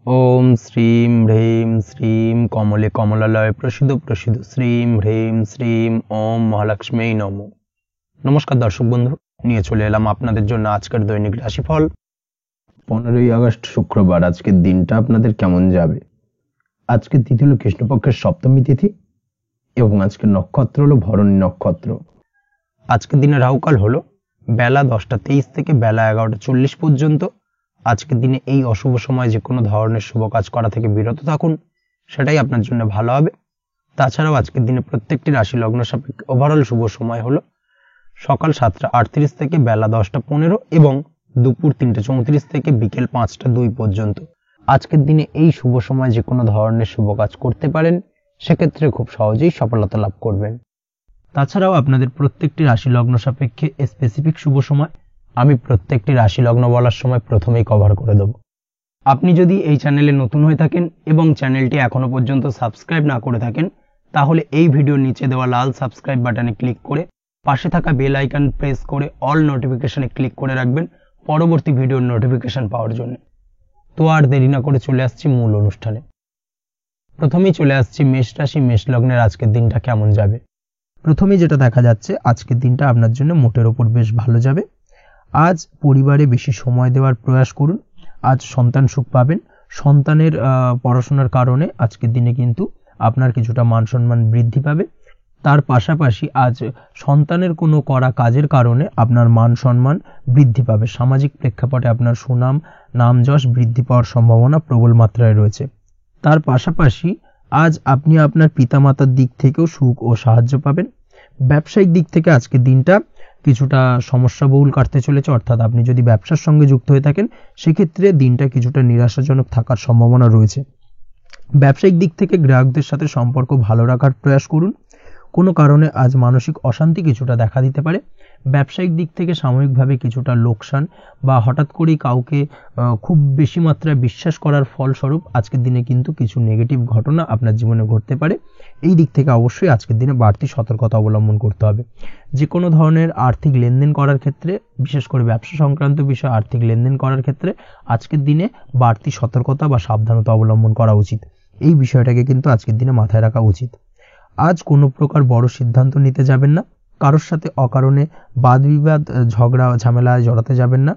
ओम श्रीं ह्रीं श्रीं कमले कमलालय प्रसिद्ध प्रसिद्ध श्रीं ह्रीं श्रीं ओम महालक्ष्मी नमो। नमस्कार दर्शक बंधु, নিয়ে চলে এলাম আপনাদের জন্য আজকের দৈনিক রাশিফল 15ই আগস্ট শুক্রবার। আজকের দিনটা আপনাদের কেমন যাবে? আজকের তিথি হলো কৃষ্ণপক্ষের সপ্তমী তিথি এবং আজকের নক্ষত্র হলো ভরণী নক্ষত্র। আজকের দিনে রাহুকাল হলো বেলা 10টা 23 থেকে বেলা 11টা 40 পর্যন্ত। আজকের দিনে এই অশুভ সময় যে কোনো ধরনের শুভ কাজ করা থেকে বিরত থাকুন, সেটাই আপনার জন্য ভালো হবে। তাছাড়াও আজকের দিনে প্রত্যেকটি রাশি লগ্ন সাপেক্ষে ওভারঅল শুভ সময় হলো সকাল 7টা 38 থেকে বেলা 10টা 15 এবং দুপুর 3টা 34 থেকে বিকেল 5টা 2 পর্যন্ত। আজকের দিনে এই শুভ সময় যে কোনো ধরনের শুভ কাজ করতে পারেন, সেক্ষেত্রে খুব সহজেই সফলতা লাভ করবেন। তাছাড়াও আপনাদের প্রত্যেকটি রাশি লগ্ন সাপেক্ষে স্পেসিফিক শুভ সময় আমি প্রত্যেকটি রাশি লগ্ন বলার সময় প্রথমেই কভার করে দেব। আপনি যদি এই চ্যানেলে নতুন হয়ে থাকেন এবং চ্যানেলটি এখনো পর্যন্ত সাবস্ক্রাইব না করে থাকেন, তাহলে এই ভিডিওর নিচে দেওয়া লাল সাবস্ক্রাইব বাটনে ক্লিক করে পাশে থাকা বেল আইকন প্রেস করে অল নোটিফিকেশনে ক্লিক করে রাখবেন পরবর্তী ভিডিওর নোটিফিকেশন পাওয়ার জন্য। তো আর দেরি না করে চলে আসছি মূল অনুষ্ঠানে। প্রথমেই চলে আসছি মেষ রাশি মেষ লগ্নের আজকের দিনটা কেমন যাবে। প্রথমেই যেটা দেখা যাচ্ছে, আজকের দিনটা আপনার জন্য মোটের ওপর বেশ ভালো যাবে। আজ পরিবারে বেশি সময় দেওয়ার প্রয়াস করুন। আজ সন্তান সুখ পাবেন। সন্তানের পড়াশোনার কারণে আজকের দিনে কিন্তু আপনার কিছুটা মান সম্মান বৃদ্ধি পাবে। তার পাশাপাশি আজ সন্তানের কোনো করা কাজের কারণে আপনার মান সম্মান বৃদ্ধি পাবে। সামাজিক প্রেক্ষাপটে আপনার সুনাম নাম যশ বৃদ্ধি পাওয়ার সম্ভাবনা প্রবল মাত্রায় রয়েছে। তার পাশাপাশি আজ আপনি আপনার পিতামাতার দিক থেকেও সুখ ও সাহায্য পাবেন। ব্যবসায়িক দিক থেকে আজকের দিনটা কিছুটা সমস্যাবহুল কাটতে চলেছে, অর্থাৎ আপনি যদি ব্যবসার সঙ্গে যুক্ত হয়ে থাকেন, সেক্ষেত্রে দিনটা কিছুটা নিরাশাজনক থাকার সম্ভাবনা রয়েছে। ব্যবসায়িক দিক থেকে গ্রাহকদের সাথে সম্পর্ক ভালো রাখার প্রয়াস করুন। কোনো কারণে আজ মানসিক অশান্তি কিছুটা দেখা দিতে পারে। ব্যবসায়িক দিক থেকে সাময়িকভাবে কিছুটা লোকসান বা হঠাৎ করেই কাউকে খুব বেশি মাত্রায় বিশ্বাস করার ফলস্বরূপ আজকের দিনে কিন্তু কিছু নেগেটিভ ঘটনা আপনার জীবনে ঘটতে পারে। এই দিক থেকে অবশ্যই আজকের দিনে বাড়তি সতর্কতা অবলম্বন করতে হবে। যে কোনো ধরনের আর্থিক লেনদেন করার ক্ষেত্রে, বিশেষ করে ব্যবসা সংক্রান্ত বিষয়ে আর্থিক লেনদেন করার ক্ষেত্রে আজকের দিনে বাড়তি সতর্কতা বা সাবধানতা অবলম্বন করা উচিত। এই বিষয়টাকে কিন্তু আজকের দিনে মাথায় রাখা উচিত। আজ কোনো প্রকার বড় সিদ্ধান্ত নিতে যাবেন না। কারোর সাথে অকারণে বাদ বিবাদ ঝগড়া ঝামেলায় জড়াতে যাবেন না,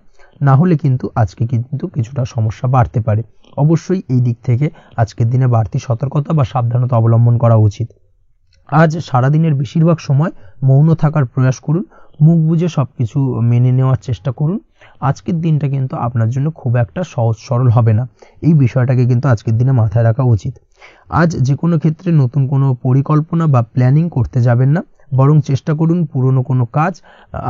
না হলে কিন্তু আজকে কিন্তু কিছুটা সমস্যা বাড়তে পারে। অবশ্যই এই দিক থেকে আজকের দিনে বাড়তি সতর্কতা বা সাবধানতা অবলম্বন করা উচিত। আজ সারাদিনের বেশিরভাগ সময় মৌন থাকার প্রয়াস করুন। মুখ বুজে সবকিছু মেনে নেওয়ার চেষ্টা করুন। আজকের দিনটা কিন্তু আপনার জন্য খুব একটা সহজ সরল হবে না। এই বিষয়টাকে কিন্তু আজকের দিনে মাথায় রাখা উচিত। আজ যে কোনো ক্ষেত্রে নতুন কোনো পরিকল্পনা বা প্ল্যানিং করতে যাবেন না, বরং চেষ্টা করুন পুরনো কোনো কাজ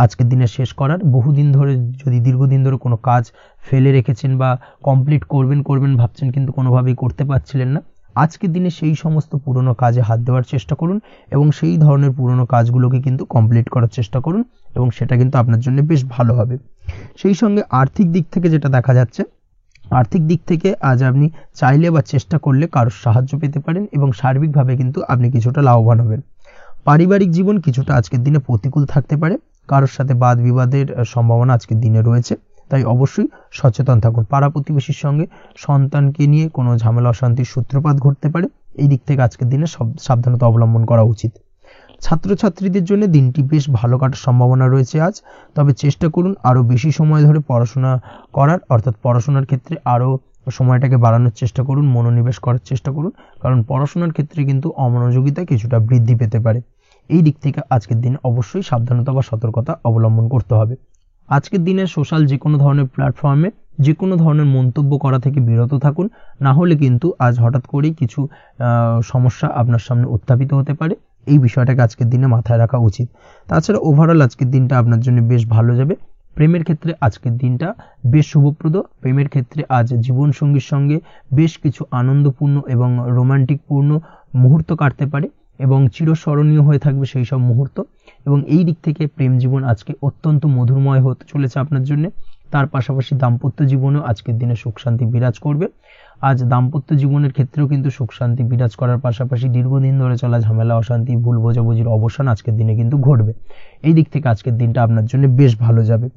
আজকের দিনে শেষ করার। বহুদিন ধরে যদি দীর্ঘদিন ধরে কোনো কাজ ফেলে রেখেছেন বা কমপ্লিট করবেন ভাবছেন কিন্তু কোনোভাবেই করতে পারছিলেন না, আজকের দিনে সেই সমস্ত পুরনো কাজে হাত দেওয়ার চেষ্টা করুন এবং সেই ধরনের পুরনো কাজগুলোকে কিন্তু কমপ্লিট করার চেষ্টা করুন এবং সেটা কিন্তু আপনার জন্য বেশ ভালো হবে। সেই সঙ্গে আর্থিক দিক থেকে যেটা দেখা যাচ্ছে, আর্থিক দিক থেকে আজ আপনি চাইলে বা চেষ্টা করলে কারোর সাহায্য পেতে পারেন এবং সার্বিকভাবে কিন্তু আপনি কিছুটা লাভবান হবেন। পারিবারিক জীবন কিছুটা আজকের দিনে প্রতিকূল থাকতে পারে। কারোর সাথে বাদ বিবাদের সম্ভাবনা আজকের দিনে রয়েছে, তাই অবশ্যই সচেতন থাকুন। পাড়া প্রতিবেশীর সঙ্গে সন্তানকে নিয়ে কোনো ঝামেলা অশান্তির সূত্রপাত ঘটতে পারে। এই দিক থেকে আজকের দিনে সাবধানতা অবলম্বন করা উচিত। ছাত্রছাত্রীদের জন্য দিনটি বেশ ভালো কাটার সম্ভাবনা রয়েছে আজ, তবে চেষ্টা করুন আরও বেশি সময় ধরে পড়াশোনা করার, অর্থাৎ পড়াশোনার ক্ষেত্রে আরও সময়টাকে বাড়ানোর চেষ্টা করুন, মনোনিবেশ করার চেষ্টা করুন, কারণ পড়াশোনার ক্ষেত্রে কিন্তু অমনোযোগিতা কিছুটা বৃদ্ধি পেতে পারে। এই দিক থেকে আজকের দিনে অবশ্যই সাবধানতা বা সতর্কতা অবলম্বন করতে হবে। আজকের দিনে সোশ্যাল যে কোনো ধরনের প্ল্যাটফর্মে যে কোনো ধরনের মন্তব্য করা থেকে বিরত থাকুন, না হলে কিন্তু আজ হঠাৎ করেই কিছু সমস্যা আপনার সামনে উত্থাপিত হতে পারে। এই বিষয়টাকে আজকের দিনে মাথায় রাখা উচিত। তাছাড়া ওভারঅল আজকের দিনটা আপনার জন্য বেশ ভালো যাবে। প্রেমের ক্ষেত্রে আজকের দিনটা বেশ শুভপ্রদ। প্রেমের ক্ষেত্রে আজ জীবনসঙ্গীর সঙ্গে বেশ কিছু আনন্দপূর্ণ এবং রোমান্টিকপূর্ণ মুহূর্ত কাটতে পারে এবং চিরস্মরণীয় হয়ে থাকবে সেই সব মুহূর্ত, এবং এই দিক থেকে প্রেম জীবন আজকে অত্যন্ত মধুরময় হতে চলেছে আপনার জন্য। তার পাশাপাশি দাম্পত্য জীবনেও আজকের দিনে সুখ শান্তি বিরাজ করবে। আজ দাম্পত্য জীবনের ক্ষেত্রেও কিন্তু সুখ শান্তি বিরাজ করার পাশাপাশি দীর্ঘদিন ধরে চলা ঝামেলা অশান্তি ভুল বোঝাবুঝির অবসান আজকের দিনে কিন্তু ঘটবে। এই দিক থেকে আজকের দিনটা আপনার জন্য বেশ ভালো যাবে।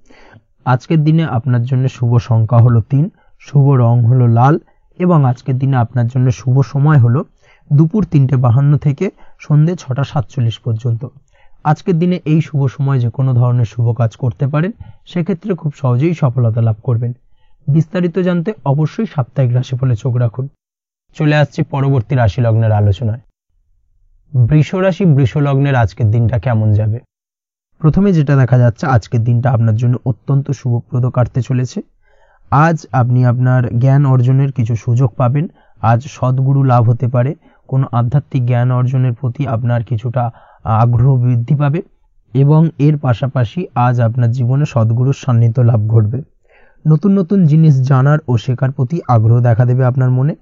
আজকের দিনে আপনার জন্য শুভ সংখ্যা হলো 3, শুভ রং হলো লাল এবং আজকের দিনে আপনার জন্য শুভ সময় হলো দুপুর 3:52 থেকে সন্ধ্যে 6:47 পর্যন্ত। আজকের দিনে এই শুভ সময় যে কোনো ধরনের শুভ কাজ করতে পারেন, সেক্ষেত্রে খুব সহজেই সফলতা লাভ করবেন। বিস্তারিত জানতে অবশ্যই সাপ্তাহিক রাশিফলে চোখ রাখুন। চলে আসছি পরবর্তী রাশি লগ্নের আলোচনায়। বৃষ রাশি বৃষ লগ্নের আজকের দিনটা কেমন যাবে? প্রথমে যেটা দেখা যাচ্ছে, আজকের দিনটা আপনার জন্য অত্যন্ত শুভপ্রদ কাটতে চলেছে। আজ আপনি আপনার জ্ঞান অর্জনের কিছু সুযোগ পাবেন। আজ সদ্গুরু লাভ হতে পারে। কোনো আধ্যাত্মিক জ্ঞান অর্জনের প্রতি আপনার কিছুটা আগ্রহ বৃদ্ধি পাবে এবং এর পাশাপাশি আজ আপনার জীবনে সদ্গুরুর সান্নিধ্য লাভ ঘটবে। নতুন নতুন জিনিস জানার ও শেখার প্রতি আগ্রহ দেখা দেবে আপনার মনে।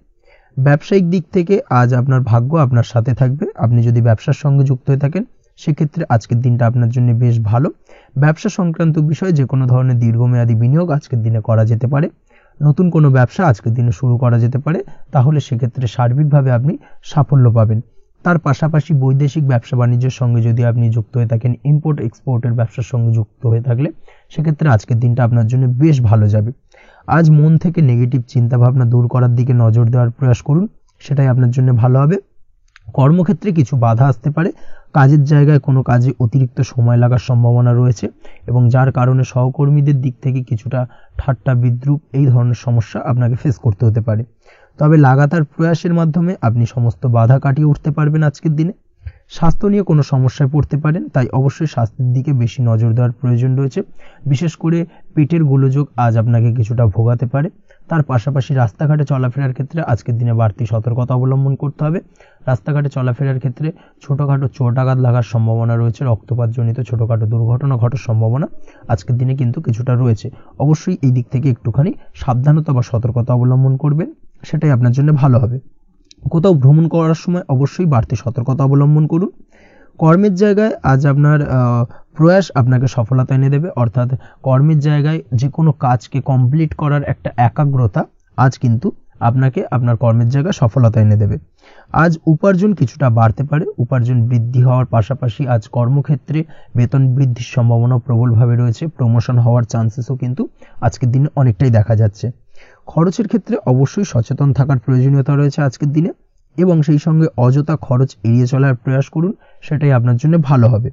ব্যবসায়িক দিক থেকে আজ আপনার ভাগ্য আপনার সাথে থাকবে। আপনি যদি ব্যবসার সঙ্গে যুক্ত হয়ে থাকেন, সেক্ষেত্রে আজকের দিনটা আপনার জন্য বেশ ভালো। ব্যবসা সংক্রান্ত বিষয়ে যে কোনো ধরনের দীর্ঘমেয়াদী বিনিয়োগ আজকের দিনে করা যেতে পারে। নতুন কোনো ব্যবসা আজকের দিনে শুরু করা যেতে পারে, তাহলে সেক্ষেত্রে সার্বিকভাবে আপনি সাফল্য পাবেন। তার পাশাপাশি বৈদেশিক ব্যবসা বাণিজ্যের সঙ্গে যদি আপনি যুক্ত হয়ে থাকেন, ইম্পোর্ট এক্সপোর্টের ব্যবসার সঙ্গে যুক্ত হয়ে থাকলে, সেক্ষেত্রে আজকের দিনটা আপনার জন্য বেশ ভালো যাবে। আজ মন থেকে নেগেটিভ চিন্তাভাবনা দূর করার দিকে নজর দেওয়ার প্রয়াস করুন, সেটাই আপনার জন্য ভালো হবে। কর্মক্ষেত্রে কিছু বাধা আসতে পারে। কাজের জায়গায় কোনো কাজে অতিরিক্ত সময় লাগার সম্ভাবনা রয়েছে এবং যার কারণে সহকর্মীদের দিক থেকে কিছুটা ঠাট্টা বিদ্রূপ এই ধরনের সমস্যা আপনাকে ফেস করতে হতে পারে। তবে লাগাতার প্রয়াসের মাধ্যমে আপনি সমস্ত বাধা কাটিয়ে উঠতে পারবেন আজকের দিনে। স্বাস্থ্য নিয়ে কোনো সমস্যায় পড়তে পারেন, তাই অবশ্যই স্বাস্থ্যের দিকে বেশি নজর দেওয়ার প্রয়োজন রয়েছে। বিশেষ করে পেটের গোলযোগ আজ আপনাকে কিছুটা ভোগাতে পারে। তার পাশাপাশি রাস্তাঘাটে চলাফেরার ক্ষেত্রে আজকের দিনে বাড়তি সতর্কতা অবলম্বন করতে হবে। রাস্তাঘাটে চলাফেরার ক্ষেত্রে ছোটোখাটো চোট আঘাত লাগার সম্ভাবনা রয়েছে। রক্তপাতজনিত ছোটোখাটো দুর্ঘটনা ঘটার সম্ভাবনা আজকের দিনে কিন্তু কিছুটা রয়েছে। অবশ্যই এই দিক থেকে একটুখানি সাবধানতা বা সতর্কতা অবলম্বন করবেন, সেটাই আপনার জন্য ভালো হবে। কোথাও ভ্রমণ করার সময় অবশ্যই বাড়তি সতর্কতা অবলম্বন করুন। কর্মের জায়গায় আজ আপনার প্রয়াস আপনাকে সফলতা এনে দেবে, অর্থাৎ কর্মের জায়গায় যে কোনো কাজকে কমপ্লিট করার একটা একাগ্রতা আজ কিন্তু আপনাকে আপনার কর্মের জায়গায় সফলতা এনে দেবে। আজ উপার্জন কিছুটা বাড়তে পারে। উপার্জন বৃদ্ধি হওয়ার পাশাপাশি আজ কর্মক্ষেত্রে বেতন বৃদ্ধির সম্ভাবনা প্রবলভাবে রয়েছে। প্রমোশন হওয়ার চান্সেসও কিন্তু আজকের দিনে অনেকটাই দেখা যাচ্ছে। খরচের ক্ষেত্রে অবশ্যই সচেতন থাকার প্রয়োজনীয়তা রয়েছে আজকের দিনে এবং সেই সঙ্গে অযথা খরচ এড়িয়ে চলার প্রয়াস করুন, সেটাই আপনার জন্য ভালো হবে।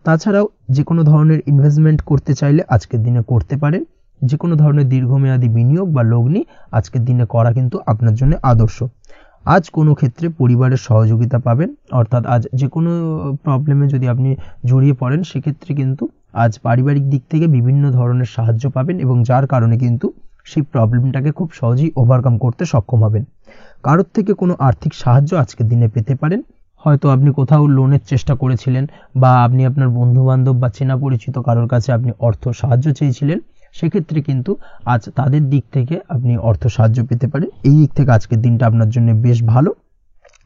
তাছাড়াও যে কোনো ধরনের ইনভেস্টমেন্ট করতে চাইলে আজকের দিনে করতে পারেন। যে কোনো ধরনের দীর্ঘমেয়াদী বিনিয়োগ বা লগ্নি আজকের দিনে করা কিন্তু আপনার জন্য আদর্শ। আজ কোনো ক্ষেত্রে পরিবারের সহযোগিতা পাবেন, অর্থাৎ আজ যে কোনো প্রবলেমে যদি আপনি জড়িয়ে পড়েন, সেক্ষেত্রে কিন্তু আজ পারিবারিক দিক থেকে বিভিন্ন ধরনের সাহায্য পাবেন এবং যার কারণে কিন্তু সেই প্রবলেমটাকে খুব সহজেই ওভারকাম করতে সক্ষম হবেন। কারোর থেকে কোনো আর্থিক সাহায্য আজকের দিনে পেতে পারেন। হয়তো আপনি কোথাও লোনের চেষ্টা করেছিলেন বা আপনি আপনার বন্ধুবান্ধব বা চেনা পরিচিত কারোর কাছে আপনি অর্থ সাহায্য চেয়েছিলেন, সেক্ষেত্রে কিন্তু আজ তাদের দিক থেকে আপনি অর্থ সাহায্য পেতে পারেন। এই দিক থেকে আজকের দিনটা আপনার জন্য বেশ ভালো।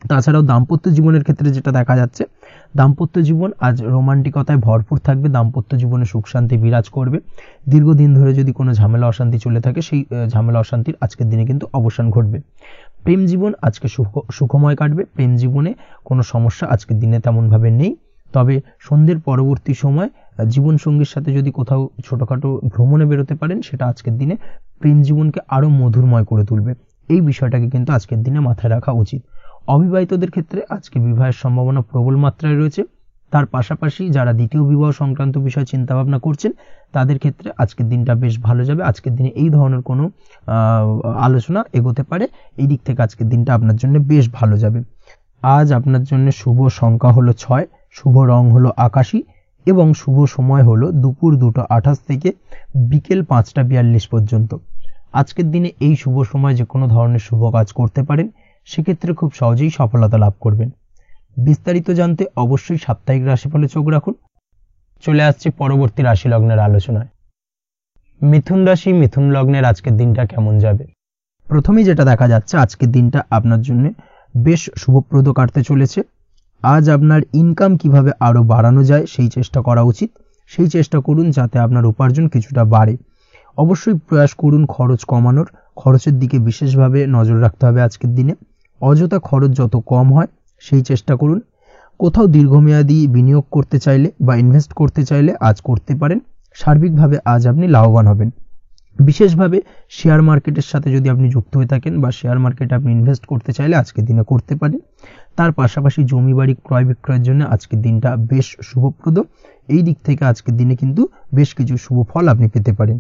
তাছাড়াও দাম্পত্য জীবনের ক্ষেত্রে যেটা দেখা যাচ্ছে, দাম্পত্য জীবন আজ রোমান্টিকতায় ভরপুর থাকবে। দাম্পত্য জীবনে সুখ শান্তি বিরাজ করবে। দীর্ঘদিন ধরে যদি কোনো ঝামেলা অশান্তি চলে থাকে, সেই ঝামেলা অশান্তির আজকের দিনে কিন্তু অবসান ঘটবে। প্রেম জীবন আজকে সুখময় কাটবে। প্রেম জীবনে কোনো সমস্যা আজকের দিনে তেমনভাবে নেই। তবে সন্ধ্যের পরবর্তী সময় জীবনসঙ্গীর সাথে যদি কোথাও ছোটোখাটো ভ্রমণে বেরোতে পারেন, সেটা আজকের দিনে প্রেম জীবনকে আরও মধুরময় করে তুলবে। এই বিষয়টাকে কিন্তু আজকের দিনে মাথায় রাখা উচিত। অবিবাহিতদের ক্ষেত্রে আজকে বিবাহের সম্ভাবনা প্রবল মাত্রায় রয়েছে। তার পাশাপাশি যারা দ্বিতীয় বিবাহ সংক্রান্ত বিষয় চিন্তাভাবনা করছেন, তাদের ক্ষেত্রে আজকের দিনটা বেশ ভালো যাবে। আজকের দিনে এই ধরনের কোনো আলোচনা এগোতে পারে। এই দিক থেকে আজকের দিনটা আপনার জন্য বেশ ভালো যাবে। আজ আপনার জন্য শুভ সংখ্যা হলো 6, শুভ রং হলো আকাশী এবং শুভ সময় হলো দুপুর 2:28 থেকে বিকেল 5:42 পর্যন্ত। আজকের দিনে এই শুভ সময় যে কোনো ধরনের শুভ কাজ করতে পারেন, সেক্ষেত্রে খুব সহজেই সফলতা লাভ করবেন। বিস্তারিত জানতে অবশ্যই সাপ্তাহিক রাশিফলে চোখ রাখুন। চলে আসছি পরবর্তী রাশি লগ্নের আলোচনায়। মিথুন রাশি মিথুন লগ্নের আজকের দিনটা কেমন যাবে? প্রথমেই যেটা দেখা যাচ্ছে, আজকের দিনটা আপনার জন্য বেশ শুভপ্রদ কাটতে চলেছে। আজ আপনার ইনকাম কিভাবে আরো বাড়ানো যায় সেই চেষ্টা করা উচিত। সেই চেষ্টা করুন যাতে আপনার উপার্জন কিছুটা বাড়ে। অবশ্যই প্রয়াস করুন খরচ কমানোর। খরচের দিকে বিশেষভাবে নজর রাখতে হবে আজকের দিনে। অযথা খরচ যত কম হয় সেই চেষ্টা করুন। কোথাও দীর্ঘমেয়াদী বিনিয়োগ করতে চাইলে বা ইনভেস্ট করতে চাইলে আজ করতে পারেন। সার্বিকভাবে আজ আপনি লাভবান হবেন। বিশেষভাবে শেয়ার মার্কেটের সাথে যদি আপনি যুক্ত হয়ে থাকেন বা শেয়ার মার্কেটে আপনি ইনভেস্ট করতে চাইলে আজকের দিনে করতে পারেন। তার পাশাপাশি জমি বাড়ি ক্রয় বিক্রয়ের জন্য আজকের দিনটা বেশ শুভপ্রদ। এই দিক থেকে আজকের দিনে কিন্তু বেশ কিছু শুভ ফল আপনি পেতে পারেন।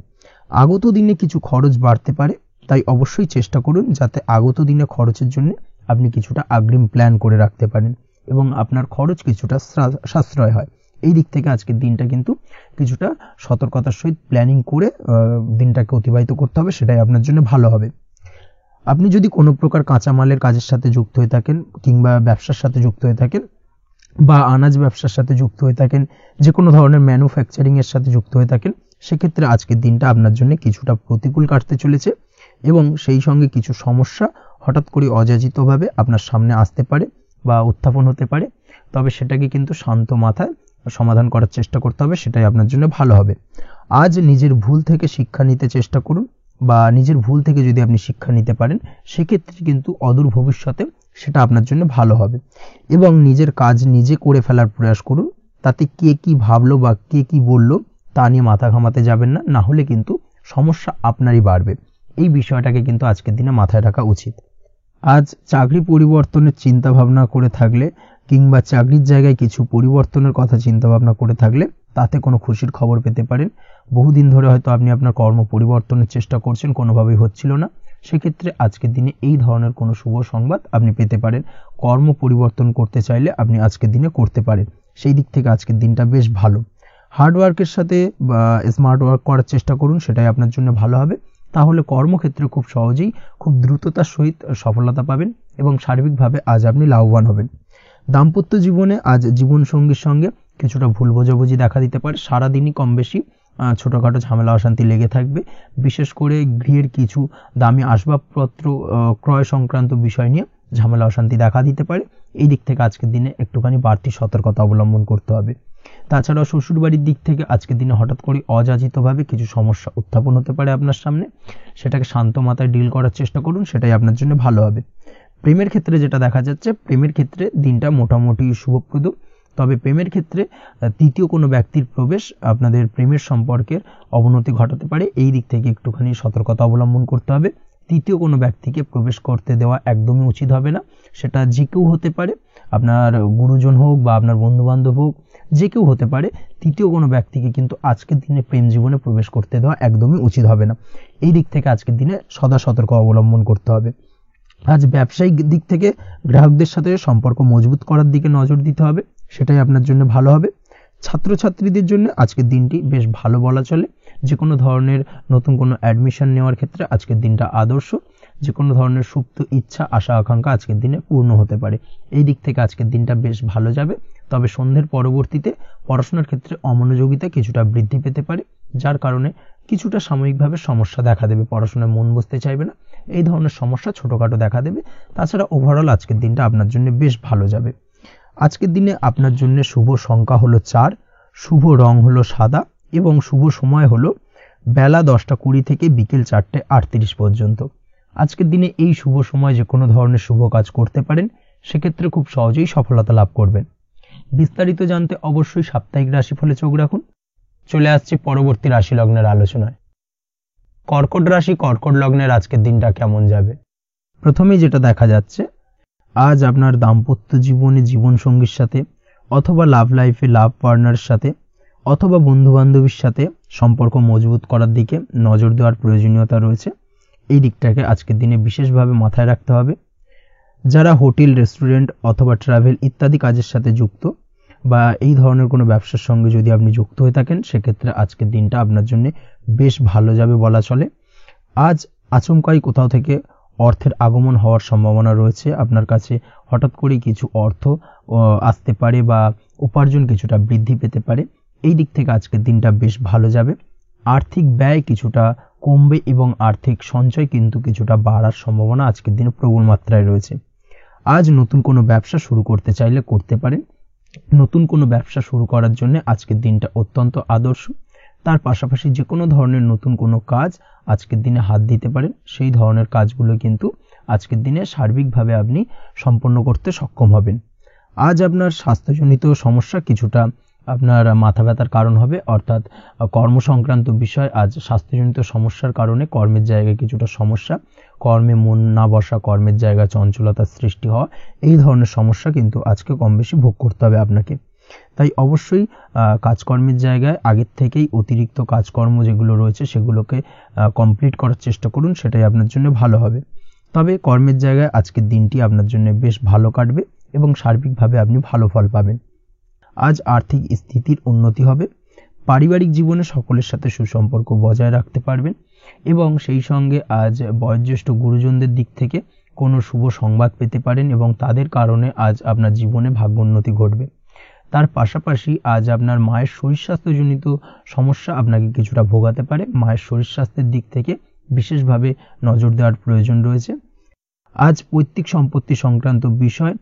আগত দিনে কিছু খরচ বাড়তে পারে, তাই অবশ্যই চেষ্টা করুন যাতে আগত দিনে খরচের জন্য আপনি কিছুটা অগ্রিম প্ল্যান করে রাখতে পারেন এবং আপনার খরচ কিছুটা সাশ্রয় হয়। এই দিক থেকে আজকের দিনটা কিন্তু কিছুটা সতর্কতার সহিত প্ল্যানিং করে দিনটাকে অতিবাহিত করতে হবে, সেটাই আপনার জন্য ভালো হবে। আপনি যদি কোনো প্রকার কাঁচামালের কাজের সাথে যুক্ত হয়ে থাকেন কিংবা ব্যবসার সাথে যুক্ত হয়ে থাকেন বা আনাজ ব্যবসার সাথে যুক্ত হয়ে থাকেন, যে কোনো ধরনের ম্যানুফ্যাকচারিং এর সাথে যুক্ত হয়ে থাকেন, সেক্ষেত্রে আজকের দিনটা আপনার জন্য কিছুটা প্রতিকূল কাটতে চলেছে এবং সেই সঙ্গে কিছু সমস্যা হঠাৎ করে অযাচিতভাবে আপনার সামনে আসতে পারে বা উত্থাপন হতে পারে। তবে সেটাকে কিন্তু শান্ত মাথায় সমাধান করার চেষ্টা করতে হবে, সেটাই আপনার জন্য ভালো হবে। আজ নিজের ভুল থেকে শিক্ষা নিতে চেষ্টা করুন বা নিজের ভুল থেকে যদি আপনি শিক্ষা নিতে পারেন সেক্ষেত্রে কিন্তু অদূর ভবিষ্যতে সেটা আপনার জন্য ভালো হবে এবং নিজের কাজ নিজে করে ফেলার প্রয়াস করুন। তাতে কে কি ভাবলো বা কে কি বললো তা নিয়ে মাথা ঘামাতে যাবেন না, না হলে কিন্তু সমস্যা আপনারই বাড়বে। এই বিষয়টাকে কিন্তু আজকের দিনে মাথায় রাখা উচিত। আজ চাকরি পরিবর্তনের চিন্তা ভাবনা করে থাকলে কিংবা চাকরির জায়গায় কিছু পরিবর্তনের কথা চিন্তা ভাবনা করে থাকলে তাতে কোনো খুশির খবর পেতে পারেন। বহুদিন ধরে হয়তো আপনি আপনার কর্ম পরিবর্তনের চেষ্টা করছেন, কোনোভাবেই হচ্ছিল না, সেক্ষেত্রে আজকের দিনে এই ধরনের কোনো শুভ সংবাদ আপনি পেতে পারেন। কর্ম পরিবর্তন করতে চাইলে আপনি আজকের দিনে করতে পারেন, সেই দিক থেকে আজকের দিনটা বেশ ভালো। হার্ডওয়ার্কের সাথে বা স্মার্ট ওয়ার্ক করার চেষ্টা করুন, সেটাই আপনার জন্য ভালো হবে। তাহলে কর্মক্ষেত্রে খুব সহজেই খুব দ্রুততার সহিত সফলতা পাবেন এবং সার্বিকভাবে আজ আপনি লাভবান হবেন। দাম্পত্য জীবনে আজ জীবনসঙ্গীর সঙ্গে কিছুটা ভুল বোঝাবুঝি দেখা দিতে পারে। সারাদিনই কম বেশি ছোটোখাটো ঝামেলা অশান্তি লেগে থাকবে। বিশেষ করে গৃহের কিছু দামি আসবাবপত্র ক্রয় সংক্রান্ত বিষয় নিয়ে ঝামেলা অশান্তি দেখা দিতে পারে। এই দিক থেকে আজকের দিনে একটুখানি বাড়তি সতর্কতা অবলম্বন করতে হবে। তাছাড়াও শ্বশুরবাড়ির দিক থেকে আজকের দিনে হঠাৎ করে অযাচিতভাবে কিছু সমস্যা উত্থাপন হতে পারে আপনার সামনে, সেটাকে শান্ত মাথায় ডিল করার চেষ্টা করুন, সেটাই আপনার জন্য ভালো হবে। প্রেমের ক্ষেত্রে যেটা দেখা যাচ্ছে, প্রেমের ক্ষেত্রে দিনটা মোটামুটি শুভপ্রদ। তবে প্রেমের ক্ষেত্রে তৃতীয় কোনো ব্যক্তির প্রবেশ আপনাদের প্রেমের সম্পর্কের অবনতি ঘটাতে পারে। এই দিক থেকে একটুখানি সতর্কতা অবলম্বন করতে হবে। তৃতীয় কোনো ব্যক্তিকে প্রবেশ করতে দেওয়া একদমই উচিত হবে না। সেটা যে কেউ হতে পারে, আপনার গুরুজন হোক বা আপনার বন্ধুবান্ধব হোক, যে কেউ হতে পারে। তৃতীয় কোনো ব্যক্তিকে কিন্তু আজকের দিনে প্রেম জীবনে প্রবেশ করতে দেওয়া একদমই উচিত হবে না। এই দিক থেকে আজকের দিনে সদা সতর্ক অবলম্বন করতে হবে। আজ ব্যবসায়িক দিক থেকে গ্রাহকদের সাথে সম্পর্ক মজবুত করার দিকে নজর দিতে হবে, সেটাই আপনার জন্য ভালো হবে। ছাত্রছাত্রীদের জন্য আজকের দিনটি বেশ ভালো বলা চলে। যে কোনো ধরনের নতুন কোনো অ্যাডমিশন নেওয়ার ক্ষেত্রে আজকের দিনটা আদর্শ। যে কোনো ধরনের সুপ্ত ইচ্ছা আশা আকাঙ্ক্ষা আজকের দিনে পূর্ণ হতে পারে। এই দিক থেকে আজকের দিনটা বেশ ভালো যাবে। তবে সন্ধ্যের পরবর্তীতে পড়াশোনার ক্ষেত্রে অমনোযোগিতা কিছুটা বৃদ্ধি পেতে পারে, যার কারণে কিছুটা সাময়িকভাবে সমস্যা দেখা দেবে, পড়াশোনায় মন বসতে চাইবে না, এই ধরনের সমস্যা ছোটোখাটো দেখা দেবে। তাছাড়া ওভারঅল আজকের দিনটা আপনার জন্য বেশ ভালো যাবে। আজকের দিনে আপনার জন্য শুভ সংখ্যা হলো 4, শুভ রং হলো সাদা এবং শুভ সময় হলো বেলা 10:20 থেকে বিকেল 4:38 পর্যন্ত। আজকের দিনে এই শুভ সময় যে কোনো ধরনের শুভ কাজ করতে পারেন, সেক্ষেত্রে খুব সহজেই সফলতা লাভ করবেন। বিস্তারিত জানতে অবশ্যই সাপ্তাহিক রাশিফলে চোখ রাখুন। চলে আসছি পরবর্তী রাশি লগ্নের আলোচনায়। কর্কট রাশি, কর্কট লগ্নের আজকের দিনটা কেমন যাবে? প্রথমেই যেটা দেখা যাচ্ছে, আজ আপনার দাম্পত্য জীবনে জীবনসঙ্গীর সাথে অথবা লাভ লাইফে লাভ পার্টনারের সাথে অথবা বন্ধু বান্ধবীর সাথে সম্পর্ক মজবুত করার দিকে নজর দেওয়ার প্রয়োজনীয়তা রয়েছে। এই দিকটাকে আজকের দিনে বিশেষভাবে মাথায় রাখতে হবে। যারা হোটেল, রেস্টুরেন্ট অথবা ট্রাভেল ইত্যাদি কাজের সাথে যুক্ত বা এই ধরনের কোনো ব্যবসার সঙ্গে যদি আপনি যুক্ত হয়ে থাকেন, সেক্ষেত্রে আজকের দিনটা আপনার জন্য বেশ ভালো যাবে বলা চলে। আজ আচমকাই কোথাও থেকে অর্থের আগমন হওয়ার সম্ভাবনা রয়েছে। আপনার কাছে হঠাৎ করে কিছু অর্থ আসতে পারে বা উপার্জন কিছুটা বৃদ্ধি পেতে পারে। এই দিক থেকে আজকের দিনটা বেশ ভালো যাবে। আর্থিক ব্যয় কিছুটা কমবে এবং আর্থিক সঞ্চয় কিন্তু কিছুটা বাড়ার সম্ভাবনা আজকের দিনে প্রবল মাত্রায় রয়েছে। আজ নতুন কোনো ব্যবসা শুরু করতে চাইলে করতে পারেন। নতুন কোনো ব্যবসা শুরু করার জন্য আজকের দিনটা অত্যন্ত আদর্শ। তার পাশাপাশি যে কোনো ধরনের নতুন কোনো কাজ আজকের দিনে হাত দিতে পারেন। সেই ধরনের কাজগুলো কিন্তু আজকের দিনে সার্বিকভাবে আপনি সম্পন্ন করতে সক্ষম হবেন। আজ আপনার স্বাস্থ্যজনিত সমস্যা কিছুটা আপনার মাথা ব্যথার কারণ হবে, অর্থাৎ কর্ম সংক্রান্ত বিষয়। আজ স্বাস্থ্যজনিত সমস্যার কারণে কর্মের জায়গায় কিছুটা সমস্যা, কর্মে মন না বসা, কর্মের জায়গায় চঞ্চলতার সৃষ্টি হওয়া, এই ধরনের সমস্যা কিন্তু আজকে কম বেশি ভোগ করতে হবে আপনাকে। তাই অবশ্যই কাজকর্মের জায়গায় আগের থেকেই অতিরিক্ত কাজকর্ম যেগুলো রয়েছে সেগুলোকে কমপ্লিট করার চেষ্টা করুন, সেটাই আপনার জন্য ভালো হবে। তবে কর্মের জায়গায় আজকের দিনটি আপনার জন্য বেশ ভালো কাটবে এবং সার্বিকভাবে আপনি ভালো ফল পাবেন। আজ আর্থিক স্থিতির উন্নতি হবে, পারিবারিক জীবনে সকলের সাথে সুসম্পর্ক বজায় রাখতে পারবেন এবং সেই সঙ্গে আজ বয়োজ্যেষ্ঠ গুরুজনদের দিক থেকে কোনো শুভ সংবাদ পেতে পারেন এবং তাদের কারণে আজ আপনার জীবনে ভাগ্যোন্নতি ঘটবে। তার পাশাপাশি আজ আপনার মায়ের শরীর স্বাস্থ্যজনিত সমস্যা আপনাকে কিছুটা ভোগাতে পারে। মায়ের শরীর স্বাস্থ্যের দিক থেকে বিশেষভাবে নজর দেওয়ার প্রয়োজন রয়েছে। আজ পৈতৃক সম্পত্তি সংক্রান্ত বিষয়,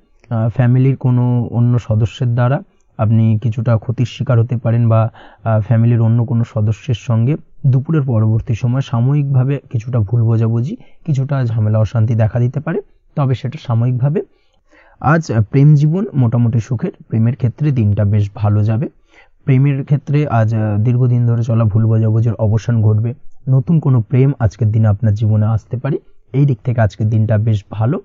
ফ্যামিলির কোনো অন্য সদস্যের দ্বারা আপনি কিছুটা ক্ষতির শিকার হতে পারেন বা ফ্যামিলির অন্য কোনো সদস্যের সঙ্গে দুপুরের পরবর্তী সময় সাময়িকভাবে কিছুটা ভুল বোঝাবুঝি, কিছুটা ঝামেলা অশান্তি দেখা দিতে পারে, তবে সেটা সাময়িকভাবে। আজ প্রেম জীবন মোটামুটি সুখের, প্রেমের ক্ষেত্রে দিনটা বেশ ভালো যাবে। প্রেমের ক্ষেত্রে আজ দীর্ঘদিন ধরে চলা ভুল বোঝাবুঝির অবসান ঘটবে, নতুন কোনো প্রেম আজকের দিনে আপনার জীবনে আসতে পারে, এই দিক থেকে আজকের দিনটা বেশ ভালো।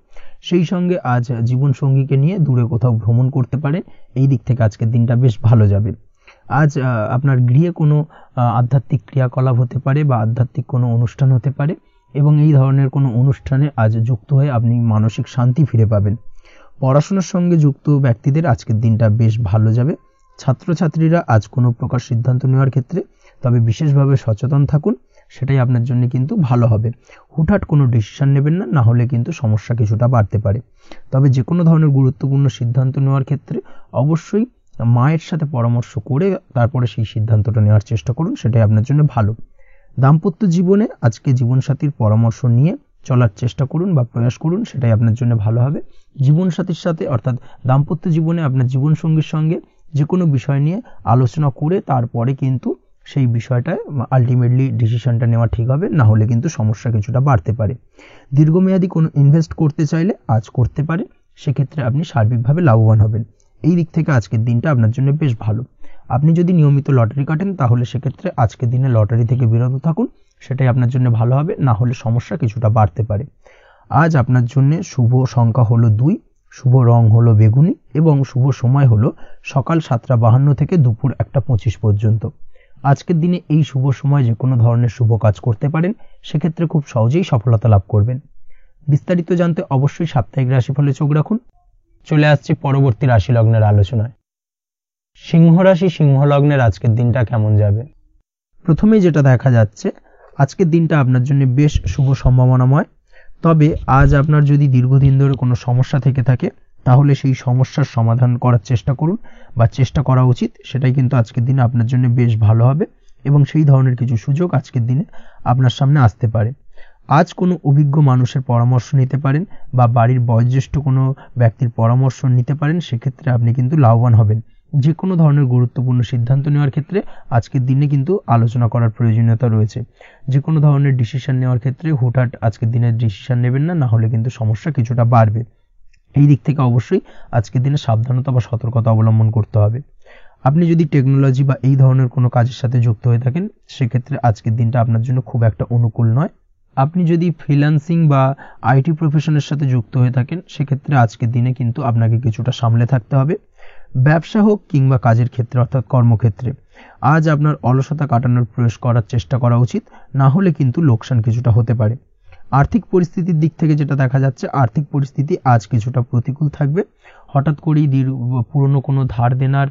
সেই সঙ্গে আজ জীবনসঙ্গীকে নিয়ে দূরে কোথাও ভ্রমণ করতে পারেন, এই দিক থেকে আজকের দিনটা বেশ ভালো যাবে। আজ আপনার গৃহে কোনো আধ্যাত্মিক ক্রিয়াকলাপ হতে পারে বা আধ্যাত্মিক কোনো অনুষ্ঠান হতে পারে এবং এই ধরনের কোনো অনুষ্ঠানে আজ যুক্ত হয়ে আপনি মানসিক শান্তি ফিরে পাবেন। পড়াশোনার সঙ্গে যুক্ত ব্যক্তিদের আজকের দিনটা বেশ ভালো যাবে। ছাত্রছাত্রীরা আজ কোনো প্রকার সিদ্ধান্ত নেওয়ার ক্ষেত্রে তবে বিশেষভাবে সচেতন থাকুন, সেটাই আপনার জন্য কিন্তু ভালো হবে। হুটহাট কোনো ডিসিশন নেবেন না, না হলে কিন্তু সমস্যা কিছুটা বাড়তে পারে। তবে যে কোনো ধরনের গুরুত্বপূর্ণ সিদ্ধান্ত নেওয়ার ক্ষেত্রে অবশ্যই মায়ের সাথে পরামর্শ করে তারপরে সেই সিদ্ধান্তটা নেওয়ার চেষ্টা করুন, সেটাই আপনার জন্য ভালো। দাম্পত্য জীবনে আজকে জীবনসাথীর পরামর্শ নিয়ে চলার চেষ্টা করুন বা প্রয়াস করুন, সেটাই আপনার জন্য ভালো হবে। জীবনসাথীর সাথে অর্থাৎ দাম্পত্য জীবনে আপনার জীবনসঙ্গীর সঙ্গে যে কোনো বিষয় নিয়ে আলোচনা করে তারপরে কিন্তু সেই বিষয়টায় আলটিমেটলি ডিসিশনটা নেওয়া ঠিক হবে, না হলে কিন্তু সমস্যা কিছুটা বাড়তে পারে। দীর্ঘমেয়াদী কোনো ইনভেস্ট করতে চাইলে আজ করতে পারে, সেক্ষেত্রে আপনি সার্বিকভাবে লাভবান হবেন। এই দিক থেকে আজকের দিনটা আপনার জন্য বেশ ভালো। আপনি যদি নিয়মিত লটারি কাটেন তাহলে সেক্ষেত্রে আজকের দিনে লটারি থেকে বিরত থাকুন, সেটাই আপনার জন্য ভালো হবে, না হলে সমস্যা কিছুটা বাড়তে পারে। আজ আপনার জন্য শুভ সংখ্যা হলো 2, শুভ রং হলো বেগুনি এবং শুভ সময় হলো সকাল 7:52 থেকে দুপুর 1:25 পর্যন্ত। আজকের দিনে এই শুভ সময় যে কোনো ধরনের শুভ কাজ করতে পারেন, সেক্ষেত্রে খুব সহজেই সফলতা লাভ করবেন। বিস্তারিত জানতে অবশ্যই সাপ্তাহিক রাশিফলে চোখ রাখুন। চলে আসছি পরবর্তী রাশি লগ্নের আলোচনায়। সিংহ রাশি, সিংহ লগ্নের আজকের দিনটা কেমন যাবে? প্রথমেই যেটা দেখা যাচ্ছে, আজকের দিনটা আপনার জন্য বেশ শুভ সম্ভাবনাময়। তবে আজ আপনার যদি দীর্ঘদিন ধরে কোনো সমস্যা থেকে থাকে তাহলে সেই সমস্যার সমাধান করার চেষ্টা করুন বা চেষ্টা করা উচিত, সেটাই কিন্তু আজকের দিনে আপনার জন্য বেশ ভালো হবে এবং সেই ধরনের কিছু সুযোগ আজকের দিনে আপনার সামনে আসতে পারে। আজ কোনো অভিজ্ঞ মানুষের পরামর্শ নিতে পারেন বা বাড়ির বয়োজ্যেষ্ঠ কোনো ব্যক্তির পরামর্শ নিতে পারেন, সেক্ষেত্রে আপনি কিন্তু লাভবান হবেন। যে কোনো ধরনের গুরুত্বপূর্ণ সিদ্ধান্ত নেওয়ার ক্ষেত্রে আজকের দিনে কিন্তু আলোচনা করার প্রয়োজনীয়তা রয়েছে। যে কোনো ধরনের ডিসিশন নেওয়ার ক্ষেত্রে হুটহাট আজকের দিনে ডিসিশন নেবেন না, না হলে কিন্তু সমস্যা কিছুটা বাড়বে। এই দিক থেকে অবশ্যই আজকের দিনে সাবধানতা বা সতর্কতা অবলম্বন করতে হবে। আপনি যদি টেকনোলজি বা এই ধরনের কোনো কাজের সাথে যুক্ত হয়ে থাকেন, সেক্ষেত্রে আজকের দিনটা আপনার জন্য খুব একটা অনুকূল নয়। আপনি যদি ফ্রিল্যান্সিং বা আইটি প্রফেশনের সাথে যুক্ত হয়ে থাকেন, সেক্ষেত্রে আজকের দিনে কিন্তু আপনাকে কিছুটা সামলে থাকতে হবে। ব্যবসা হোক কিংবা কাজের ক্ষেত্রে অর্থাৎ কর্মক্ষেত্রে আজ আপনার অলসতা কাটানোর প্রয়াস করার চেষ্টা করা উচিত, না হলে কিন্তু লোকসান কিছুটা হতে পারে। আর্থিক পরিস্থিতির দিক থেকে যেটা দেখা যাচ্ছে, আর্থিক পরিস্থিতি আজ কিছুটা প্রতিকূল থাকবে। হঠাৎ করেই পুরনো কোনো ধার দেনার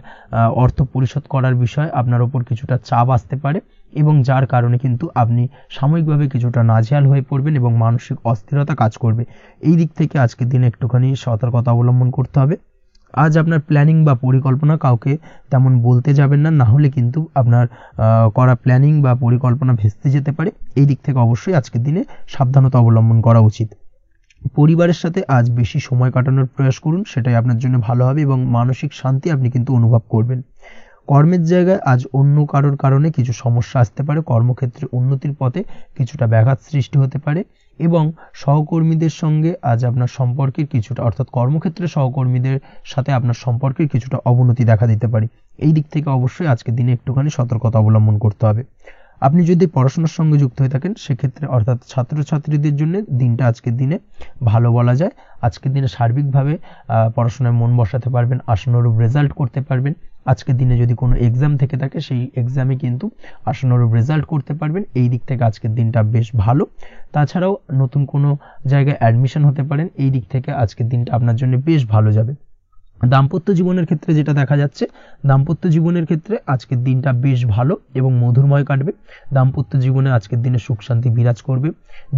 অর্থ পরিশোধ করার বিষয় আপনার ওপর কিছুটা চাপ আসতে পারে এবং যার কারণে কিন্তু আপনি সাময়িকভাবে কিছুটা নাজেহাল হয়ে পড়বেন এবং মানসিক অস্থিরতা কাজ করবে। এই দিক থেকে আজকের দিনে একটুখানি সতর্কতা অবলম্বন করতে হবে। আজ আপনার প্ল্যানিং বা পরিকল্পনা কাউকে তেমন বলতে যাবেন না, না হলে কিন্তু আপনার করা প্ল্যানিং বা পরিকল্পনা ভেস্তে যেতে পারে। এই দিক থেকে অবশ্যই আজকের দিনে সাবধানতা অবলম্বন করা উচিত। পরিবারের সাথে আজ বেশি সময় কাটানোর প্রয়াস করুন, সেটাই আপনার জন্য ভালো হবে এবং মানসিক শান্তি আপনি কিন্তু অনুভব করবেন। কর্মের জায়গায় আজ অন্য কারোর কারণে কিছু সমস্যা আসতে পারে, কর্মক্ষেত্রে উন্নতির পথে কিছুটা ব্যাঘাত সৃষ্টি হতে পারে এবং সহকর্মীদের সঙ্গে আজ আপনার সম্পর্কের কিছুটা অর্থাৎ কর্মক্ষেত্রে সহকর্মীদের সাথে আপনার সম্পর্কের কিছুটা অবনতি দেখা দিতে পারে। এই দিক থেকে অবশ্যই আজকের দিনে একটুখানি সতর্কতা অবলম্বন করতে হবে। আপনি যদি পড়াশোনার সঙ্গে যুক্ত হয়ে থাকেন সেক্ষেত্রে অর্থাৎ ছাত্রছাত্রীদের জন্য দিনটা আজকের দিনে ভালো বলা যায়। আজকের দিনে সার্বিকভাবে পড়াশোনায় মন বসাতে পারবেন, আশানুরূপ রেজাল্ট করতে পারবেন। আজকের দিনে যদি কোনো এক্সাম থেকে থাকে সেই এক্সামে কিন্তু আশানুরূপ রেজাল্ট করতে পারবেন। এই দিক থেকে আজকের দিনটা বেশ ভালো। তাছাড়াও নতুন কোনো জায়গায় অ্যাডমিশন হতে পারেন, এই দিক থেকে আজকের দিনটা আপনার জন্য বেশ ভালো যাবে। দাম্পত্য জীবনের ক্ষেত্রে যেটা দেখা যাচ্ছে, দাম্পত্য জীবনের ক্ষেত্রে আজকের দিনটা বেশ ভালো এবং মধুরময় কাটবে। দাম্পত্য জীবনে আজকের দিনে সুখ শান্তি বিরাজ করবে।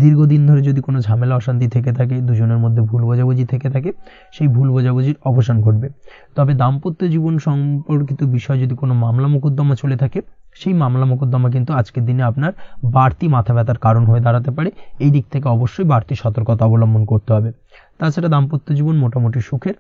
দীর্ঘদিন ধরে যদি কোনো ঝামেলা অশান্তি থেকে থাকে, দুজনের মধ্যে ভুল বোঝাবুঝি থেকে থাকে, সেই ভুল বোঝাবুঝির অবসান ঘটবে। তবে দাম্পত্য জীবন সম্পর্কিত বিষয় যদি কোনো মামলা মোকদ্দমা চলে থাকে, সেই মামলা মোকদ্দমা কিন্তু আজকের দিনে আপনার বাড়তি মাথা ব্যথার কারণ হয়ে দাঁড়াতে পারে। এই দিক থেকে অবশ্যই বাড়তি সতর্কতা অবলম্বন করতে হবে। তাছাড়া দাম্পত্য জীবন মোটামুটি সুখের।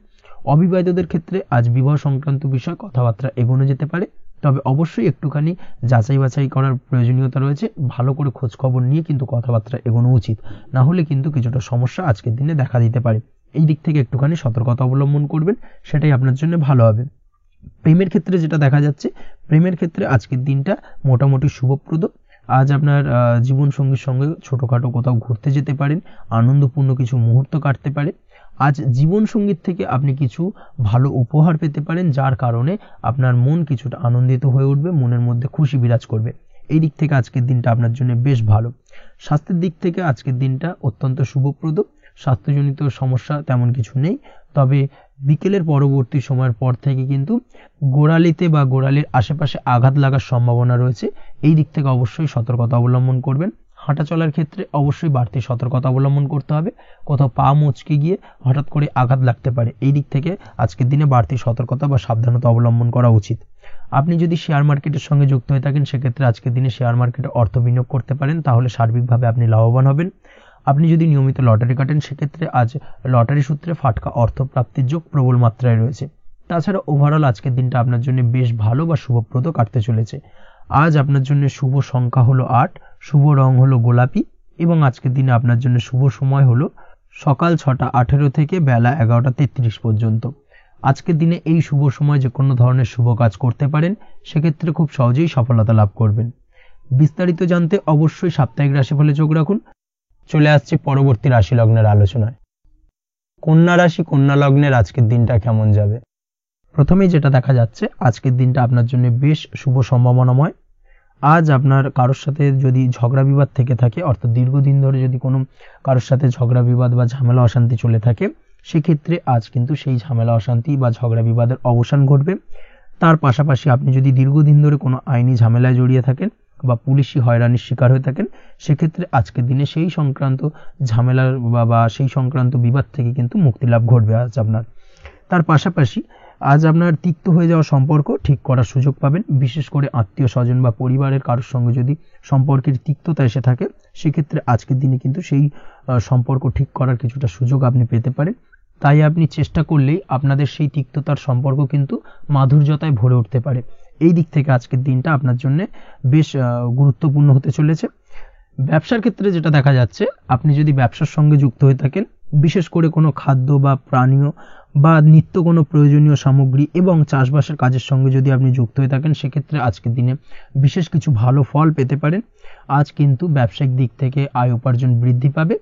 অবিবাহিতদের ক্ষেত্রে আজ বিবাহ সংক্রান্ত বিষয় কথাবার্তা এগোনো যেতে পারে, তবে অবশ্যই একটুখানি যাচাই বাছাই করার প্রয়োজনীয়তা রয়েছে। ভালো করে খোঁজ খবর নিয়ে কিন্তু কথাবার্তা এগোনো উচিত, না হলে কিন্তু কিছুটা সমস্যা আজকের দিনে দেখা দিতে পারে। এই দিক থেকে একটুখানি সতর্কতা অবলম্বন করবেন, সেটাই আপনার জন্য ভালো হবে। প্রেমের ক্ষেত্রে যেটা দেখা যাচ্ছে, প্রেমের ক্ষেত্রে আজকের দিনটা মোটামুটি শুভপ্রদ। আজ আপনার জীবন সঙ্গীর সঙ্গে ছোটখাটো কোথাও ঘুরতে যেতে পারেন, আনন্দপূর্ণ কিছু মুহূর্ত কাটতে পারে। আজ জীবন সঙ্গীত থেকে আপনি কিছু ভালো উপহার পেতে পারেন, যার কারণে আপনার মন কিছুটা আনন্দিত হয়ে উঠবে, মনের মধ্যে খুশি বিরাজ করবে। এই দিক থেকে আজকের দিনটা আপনার জন্য বেশ ভালো। স্বাস্থ্যের দিক থেকে আজকের দিনটা অত্যন্ত শুভপ্রদ। স্বাস্থ্যজনিত সমস্যা তেমন কিছু নেই, তবে বিকেলের পরবর্তী সময়ের পর থেকে কিন্তু গোড়ালিতে বা গোড়ালির আশেপাশে আঘাত লাগার সম্ভাবনা রয়েছে। এই দিক থেকে অবশ্যই সতর্কতা অবলম্বন করবেন। হাঁটা চলার ক্ষেত্রে অবশ্যই বাড়তি সতর্কতা অবলম্বন করতে হবে। কোথাও পা মুচকে গিয়ে হঠাৎ করে আঘাত লাগতে পারে, এই দিক থেকে আজকের দিনে বাড়তি সতর্কতা বা সাবধানতা অবলম্বন করা উচিত। আপনি যদি শেয়ার মার্কেটের সঙ্গে যুক্ত হয়ে থাকেন সেক্ষেত্রে আজকের দিনে শেয়ার মার্কেটে অর্থ বিনিয়োগ করতে পারেন, তাহলে সার্বিকভাবে আপনি লাভবান হবেন। আপনি যদি নিয়মিত লটারি কাটেন সেক্ষেত্রে আজ লটারি সূত্রে ফাটকা অর্থ প্রাপ্তির যোগ প্রবল মাত্রায় রয়েছে। তাছাড়া ওভারঅল আজকের দিনটা আপনার জন্য বেশ ভালো বা শুভপ্রদ কাটতে চলেছে। আজ আপনার জন্য শুভ সংখ্যা হলো 8, শুভ রং হলো গোলাপি এবং আজকের দিনে আপনার জন্য শুভ সময় হলো সকাল 6:18 থেকে বেলা 11:33 পর্যন্ত। আজকের দিনে এই শুভ সময় যে কোনো ধরনের শুভ কাজ করতে পারেন, সেক্ষেত্রে খুব সহজেই সফলতা লাভ করবেন। বিস্তারিত জানতে অবশ্যই সাপ্তাহিক রাশিফলে চোখ রাখুন। চলে আসছে পরবর্তী রাশি লগ্নের আলোচনায়। কন্যা রাশি, কন্যা লগ্নের আজকের দিনটা কেমন যাবে? প্রথমেই যেটা দেখা যাচ্ছে, আজকের দিনটা আপনার জন্য বেশ শুভ সম্ভাবনাময়। আজ আপনার কারোর সাথে যদি ঝগড়া বিবাদ থেকে থাকে, অর্থাৎ দীর্ঘদিন ধরে যদি কোনো কারোর সাথে ঝগড়া বিবাদ বা ঝামেলা অশান্তি চলে থাকে, সেক্ষেত্রে আজ কিন্তু সেই ঝামেলা অশান্তি বা ঝগড়া বিবাদের অবসান ঘটবে। তার পাশাপাশি আপনি যদি দীর্ঘদিন ধরে কোনো আইনি ঝামেলায় জড়িয়ে থাকেন বা পুলিশি হয়রানির শিকার হয়ে থাকেন, সেক্ষেত্রে আজকের দিনে সেই সংক্রান্ত ঝামেলার বা সেই সংক্রান্ত বিবাদ থেকে কিন্তু মুক্তি লাভ ঘটবে আজ আপনার। তার পাশাপাশি আজ আপনার তিক্ত হয়ে যাওয়া সম্পর্ক ঠিক করার সুযোগ পাবেন। বিশেষ করে আত্মীয় স্বজন বা পরিবারের কারোর সঙ্গে যদি সম্পর্কের তিক্ততা এসে থাকে, সেক্ষেত্রে আজকের দিনে কিন্তু সেই সম্পর্ক ঠিক করার কিছুটা সুযোগ আপনি পেতে পারেন। তাই আপনি চেষ্টা করলেই আপনাদের সেই তিক্ততার সম্পর্ক কিন্তু মাধুর্যতায় ভরে উঠতে পারে। এই দিক থেকে আজকের দিনটা আপনার জন্য বেশ গুরুত্বপূর্ণ হতে চলেছে। ব্যবসার ক্ষেত্রে যেটা দেখা যাচ্ছে, আপনি যদি ব্যবসার সঙ্গে যুক্ত হয়ে থাকেন, বিশেষ করে কোনো খাদ্য বা পানীয় বা নিত্য কোনো প্রয়োজনীয় সামগ্রী এবং চাষবাসের কাজের সঙ্গে যদি আপনি যুক্ত হয়ে থাকেন, সেক্ষেত্রে আজকের দিনে বিশেষ কিছু ভালো ফল পেতে পারেন। আজ কিন্তু ব্যবসায়িক দিক থেকে আয় উপার্জন বৃদ্ধি পাবে।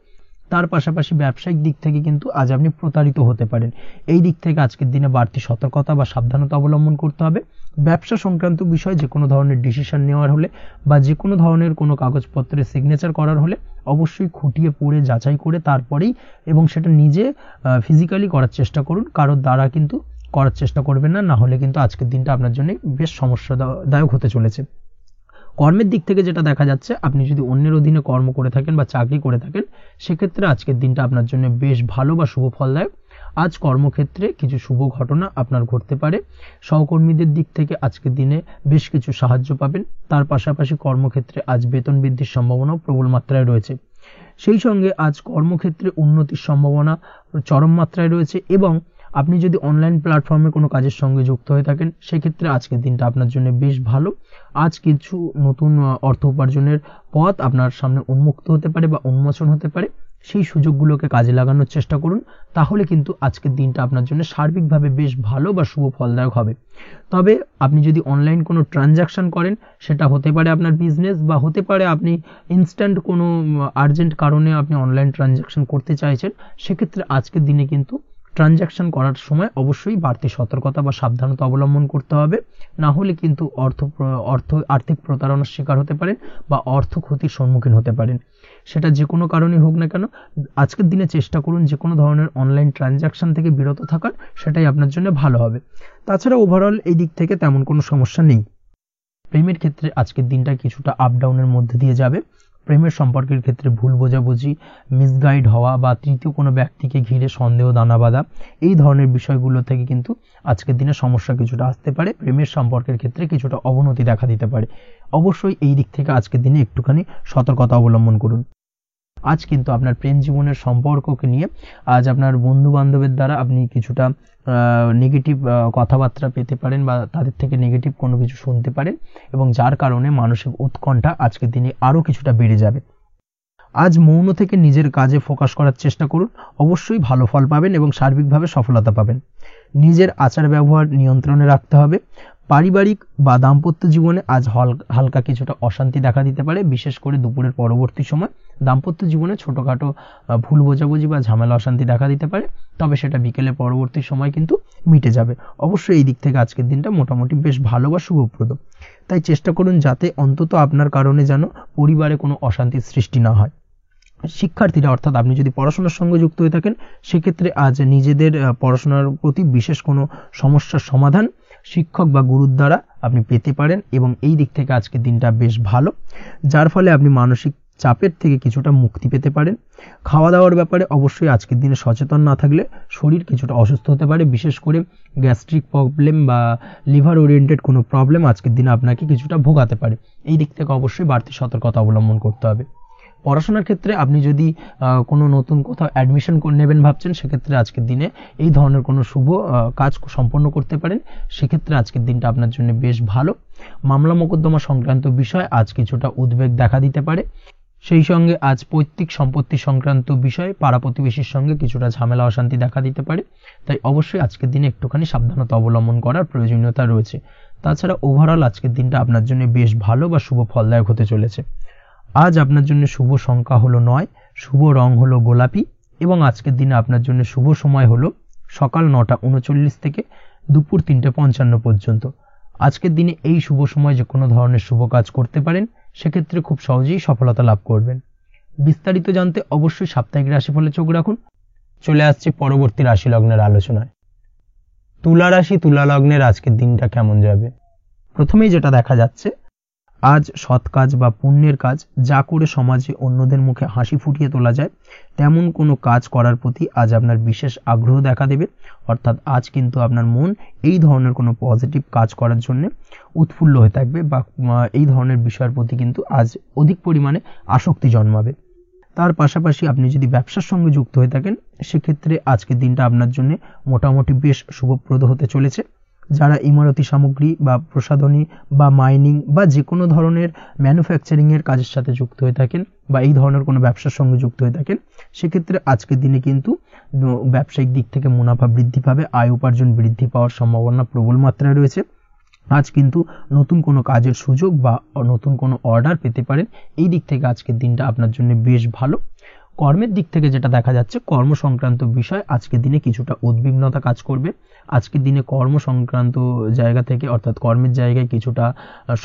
তার পাশাপাশি ব্যবসায়িক দিক থেকে কিন্তু আজ আপনি প্রতারিত হতে পারেন। এই দিক থেকে আজকের দিনে বাড়তি সতর্কতা বা সাবধানতা অবলম্বন করতে হবে। ব্যবসা সংক্রান্ত বিষয় যে কোনো ধরনের ডিসিশন নেওয়ার হলে বা যে কোনো ধরনের কোনো কাগজপত্রে সিগনেচার করার হলে অবশ্যই খুঁটিয়ে পড়ে যাচাই করে তারপরেই, এবং সেটা নিজে ফিজিক্যালি করার চেষ্টা করুন, কারোর দ্বারা কিন্তু করার চেষ্টা করবেন না, না হলে কিন্তু আজকের দিনটা আপনার জন্য বেশ সমস্যাদায়ক হতে চলেছে। কর্মের দিক থেকে যেটা দেখা যাচ্ছে, আপনি যদি অন্যের অধীনে কর্ম করে থাকেন বা চাকরি করে থাকেন, সেক্ষেত্রে আজকের দিনটা আপনার জন্য বেশ ভালো বা শুভ ফলদায়ক। আজ কর্মক্ষেত্রে কিছু শুভ ঘটনা আপনার ঘটতে পারে। সহকর্মীদের দিক থেকে আজকের দিনে বেশ কিছু সাহায্য পাবেন। তার পাশাপাশি কর্মক্ষেত্রে আজ বেতন বৃদ্ধির সম্ভাবনাও প্রবল মাত্রায় রয়েছে। সেই সঙ্গে আজ কর্মক্ষেত্রে উন্নতির সম্ভাবনা চরম মাত্রায় রয়েছে এবং আপনি যদি অনলাইন প্ল্যাটফর্মে কোনো কাজের সঙ্গে যুক্ত হয়ে থাকেন সেক্ষেত্রে আজকের দিনটা আপনার জন্য বেশ ভালো। আজ কিছু নতুন অর্থ উপার্জনের পথ আপনার সামনে উন্মুক্ত হতে পারে বা উন্মোচন হতে পারে, সেই সুযোগগুলোকে কাজে লাগানোর চেষ্টা করুন, তাহলে কিন্তু আজকের দিনটা আপনার জন্য সার্বিকভাবে বেশ ভালো বা শুভ ফলদায়ক হবে। তবে আপনি যদি অনলাইন কোনো ট্রানজাকশন করেন, সেটা হতে পারে আপনার বিজনেস বা হতে পারে আপনি ইনস্ট্যান্ট কোনো আর্জেন্ট কারণে আপনি অনলাইন ট্রানজাকশন করতে চাইছেন, সেক্ষেত্রে আজকের দিনে কিন্তু ট্রানজাকশন করার সময় অবশ্যই বাড়তি সতর্কতা বা সাবধানতা অবলম্বন করতে হবে, না হলে কিন্তু আর্থিক প্রতারণার শিকার হতে পারেন বা অর্থ ক্ষতির সম্মুখীন হতে পারেন। সেটা যে কোনো কারণেই হোক না কেন, আজকের দিনে চেষ্টা করুন যে কোনো ধরনের অনলাইন ট্রানজাকশন থেকে বিরত থাকার, সেটাই আপনার জন্য ভালো হবে। তাছাড়া ওভারঅল এই দিক থেকে তেমন কোনো সমস্যা নেই। প্রেমের ক্ষেত্রে আজকের দিনটা কিছুটা আপ ডাউনের মধ্যে দিয়ে যাবে। প্রেমের সম্পর্কের ক্ষেত্রে ভুল বোঝাবুঝি, মিসগাইড হওয়া বা তৃতীয় কোনো ব্যক্তিকে ঘিরে সন্দেহ দানা বাঁধা, এই ধরনের বিষয়গুলো থেকে কিন্তু আজকের দিনে সমস্যা কিছুটা আসতে পারে। প্রেমের সম্পর্কের ক্ষেত্রে কিছুটা অবনতি দেখা দিতে পারে। অবশ্যই এই দিক থেকে আজকের দিনে একটুখানি সতর্কতা অবলম্বন করুন। আজ কিন্তু আপনার প্রেম জীবনের সম্পর্ককে নিয়ে আজ আপনার বন্ধু বান্ধবের দ্বারা আপনি কিছুটা নেগেটিভ কথাবার্তা পেতে পারেন বা তাদের থেকে নেগেটিভ কোনো কিছু শুনতে পারেন, এবং যার কারণে মানসিক উৎকণ্ঠা আজকের দিনে আরও কিছুটা বেড়ে যাবে। আজ মৌন থেকে নিজের কাজে ফোকাস করার চেষ্টা করুন, অবশ্যই ভালো ফল পাবেন এবং সার্বিকভাবে সফলতা পাবেন। নিজের আচার ব্যবহার নিয়ন্ত্রণে রাখতে হবে। পারিবারিক বা দাম্পত্য জীবনে আজ হালকা কিছুটা অশান্তি দেখা দিতে পারে, বিশেষ করে দুপুরের পরবর্তী সময় দাম্পত্য জীবনে ছোটোখাটো ভুল বোঝাবুঝি বা ঝামেলা অশান্তি দেখা দিতে পারে, তবে সেটা বিকেলের পরবর্তী সময় কিন্তু মিটে যাবে। অবশ্যই এই দিক থেকে আজকের দিনটা মোটামুটি বেশ ভালো বা শুভপ্রদ। তাই চেষ্টা করুন যাতে অন্তত আপনার কারণে যেন পরিবারে কোনো অশান্তির সৃষ্টি না হয়। শিক্ষার্থীরা, অর্থাৎ আপনি যদি পড়াশোনার সঙ্গে যুক্ত হয়ে থাকেন, সেক্ষেত্রে আজ নিজেদের পড়াশোনার প্রতি বিশেষ কোনো সমস্যার সমাধান শিক্ষক বা গুরুর দ্বারা আপনি পেতে পারেন, এবং এই দিক থেকে আজকের দিনটা বেশ ভালো, যার ফলে আপনি মানসিক চাপের থেকে কিছুটা মুক্তি পেতে পারেন। খাওয়া দাওয়ার ব্যাপারে অবশ্যই আজকের দিনে সচেতন না থাকলে শরীর কিছুটা অসুস্থ হতে পারে, বিশেষ করে গ্যাস্ট্রিক প্রবলেম বা লিভার ওরিয়েন্টেড কোনো প্রবলেম আজকের দিনে আপনাকে কিছুটা ভোগাতে পারে। এই দিক থেকে অবশ্যই বাড়তি সতর্কতা অবলম্বন করতে হবে। পড়াশোনার ক্ষেত্রে আপনি যদি কোনো নতুন কোথাও অ্যাডমিশন নেবেন ভাবছেন, সেক্ষেত্রে আজকের দিনে এই ধরনের কোনো শুভ কাজ সম্পন্ন করতে পারেন, সেক্ষেত্রে আজকের দিনটা আপনার জন্য বেশ ভালো। মামলা মোকদ্দমা সংক্রান্ত বিষয় আজ কিছুটা উদ্বেগ দেখা দিতে পারে, সেই সঙ্গে আজ পৈতৃক সম্পত্তি সংক্রান্ত বিষয়ে পাড়া প্রতিবেশীর সঙ্গে কিছুটা ঝামেলা অশান্তি দেখা দিতে পারে। তাই অবশ্যই আজকের দিনে একটুখানি সাবধানতা অবলম্বন করার প্রয়োজনীয়তা রয়েছে। তাছাড়া ওভারঅল আজকের দিনটা আপনার জন্য বেশ ভালো বা শুভ ফলদায়ক হতে চলেছে। আজ আপনার জন্য শুভ সংখ্যা হলো 9, শুভ রং হলো গোলাপি, এবং আজকের দিনে আপনার জন্য শুভ সময় হলো সকাল 9:39 থেকে দুপুর 3:55 পর্যন্ত। আজকের দিনে এই শুভ সময় যে কোনো ধরনের শুভ কাজ করতে পারেন, সেক্ষেত্রে খুব সহজেই সফলতা লাভ করবেন। বিস্তারিত জানতে অবশ্যই সাপ্তাহিক রাশিফলে চোখ রাখুন। চলে আসছে পরবর্তী রাশি লগ্নের আলোচনায়। তুলা রাশি, তুলা লগ্নের আজকের দিনটা কেমন যাবে? প্রথমেই যেটা দেখা যাচ্ছে, আজ সৎ কাজ বা পুণ্যের কাজ যা করে সমাজে অন্যদের মুখে হাসি ফুটিয়ে তোলা যায়, তেমন কোনো কাজ করার প্রতি আজ আপনার বিশেষ আগ্রহ দেখা দেবে। অর্থাৎ আজ কিন্তু আপনার মন এই ধরনের কোনো পজিটিভ কাজ করার জন্য উৎফুল্ল হয়ে থাকবে, বা এই ধরনের বিষয়ের প্রতি কিন্তু আজ অধিক পরিমাণে আসক্তি জন্মাবে। তার পাশাপাশি আপনি যদি ব্যবসার সঙ্গে যুক্ত হয়ে থাকেন, সেক্ষেত্রে আজকের দিনটা আপনার জন্য মোটামুটি বেশ শুভপ্রদ হতে চলেছে। যারা ইমারতি সামগ্রী বা প্রসাধনী বা মাইনিং বা যে কোনো ধরনের ম্যানুফ্যাকচারিংয়ের কাজের সাথে যুক্ত হয়ে থাকেন বা এই ধরনের কোনো ব্যবসার সঙ্গে যুক্ত হয়ে থাকেন, সেক্ষেত্রে আজকের দিনে কিন্তু ব্যবসায়িক দিক থেকে মুনাফা বৃদ্ধি পাবে, আয় উপার্জন বৃদ্ধি পাওয়ার সম্ভাবনা প্রবল মাত্রায় রয়েছে। আজ কিন্তু নতুন কোনো কাজের সুযোগ বা নতুন কোনো অর্ডার পেতে পারেন। এই দিক থেকে আজকের দিনটা আপনার জন্য বেশ ভালো। কর্মের দিক থেকে যেটা দেখা যাচ্ছে, কর্ম সংক্রান্ত বিষয় আজকের দিনে কিছুটা উদ্বিগ্নতা কাজ করবে। আজকের দিনে কর্ম সংক্রান্ত জায়গা থেকে, অর্থাৎ কর্মের জায়গায় কিছুটা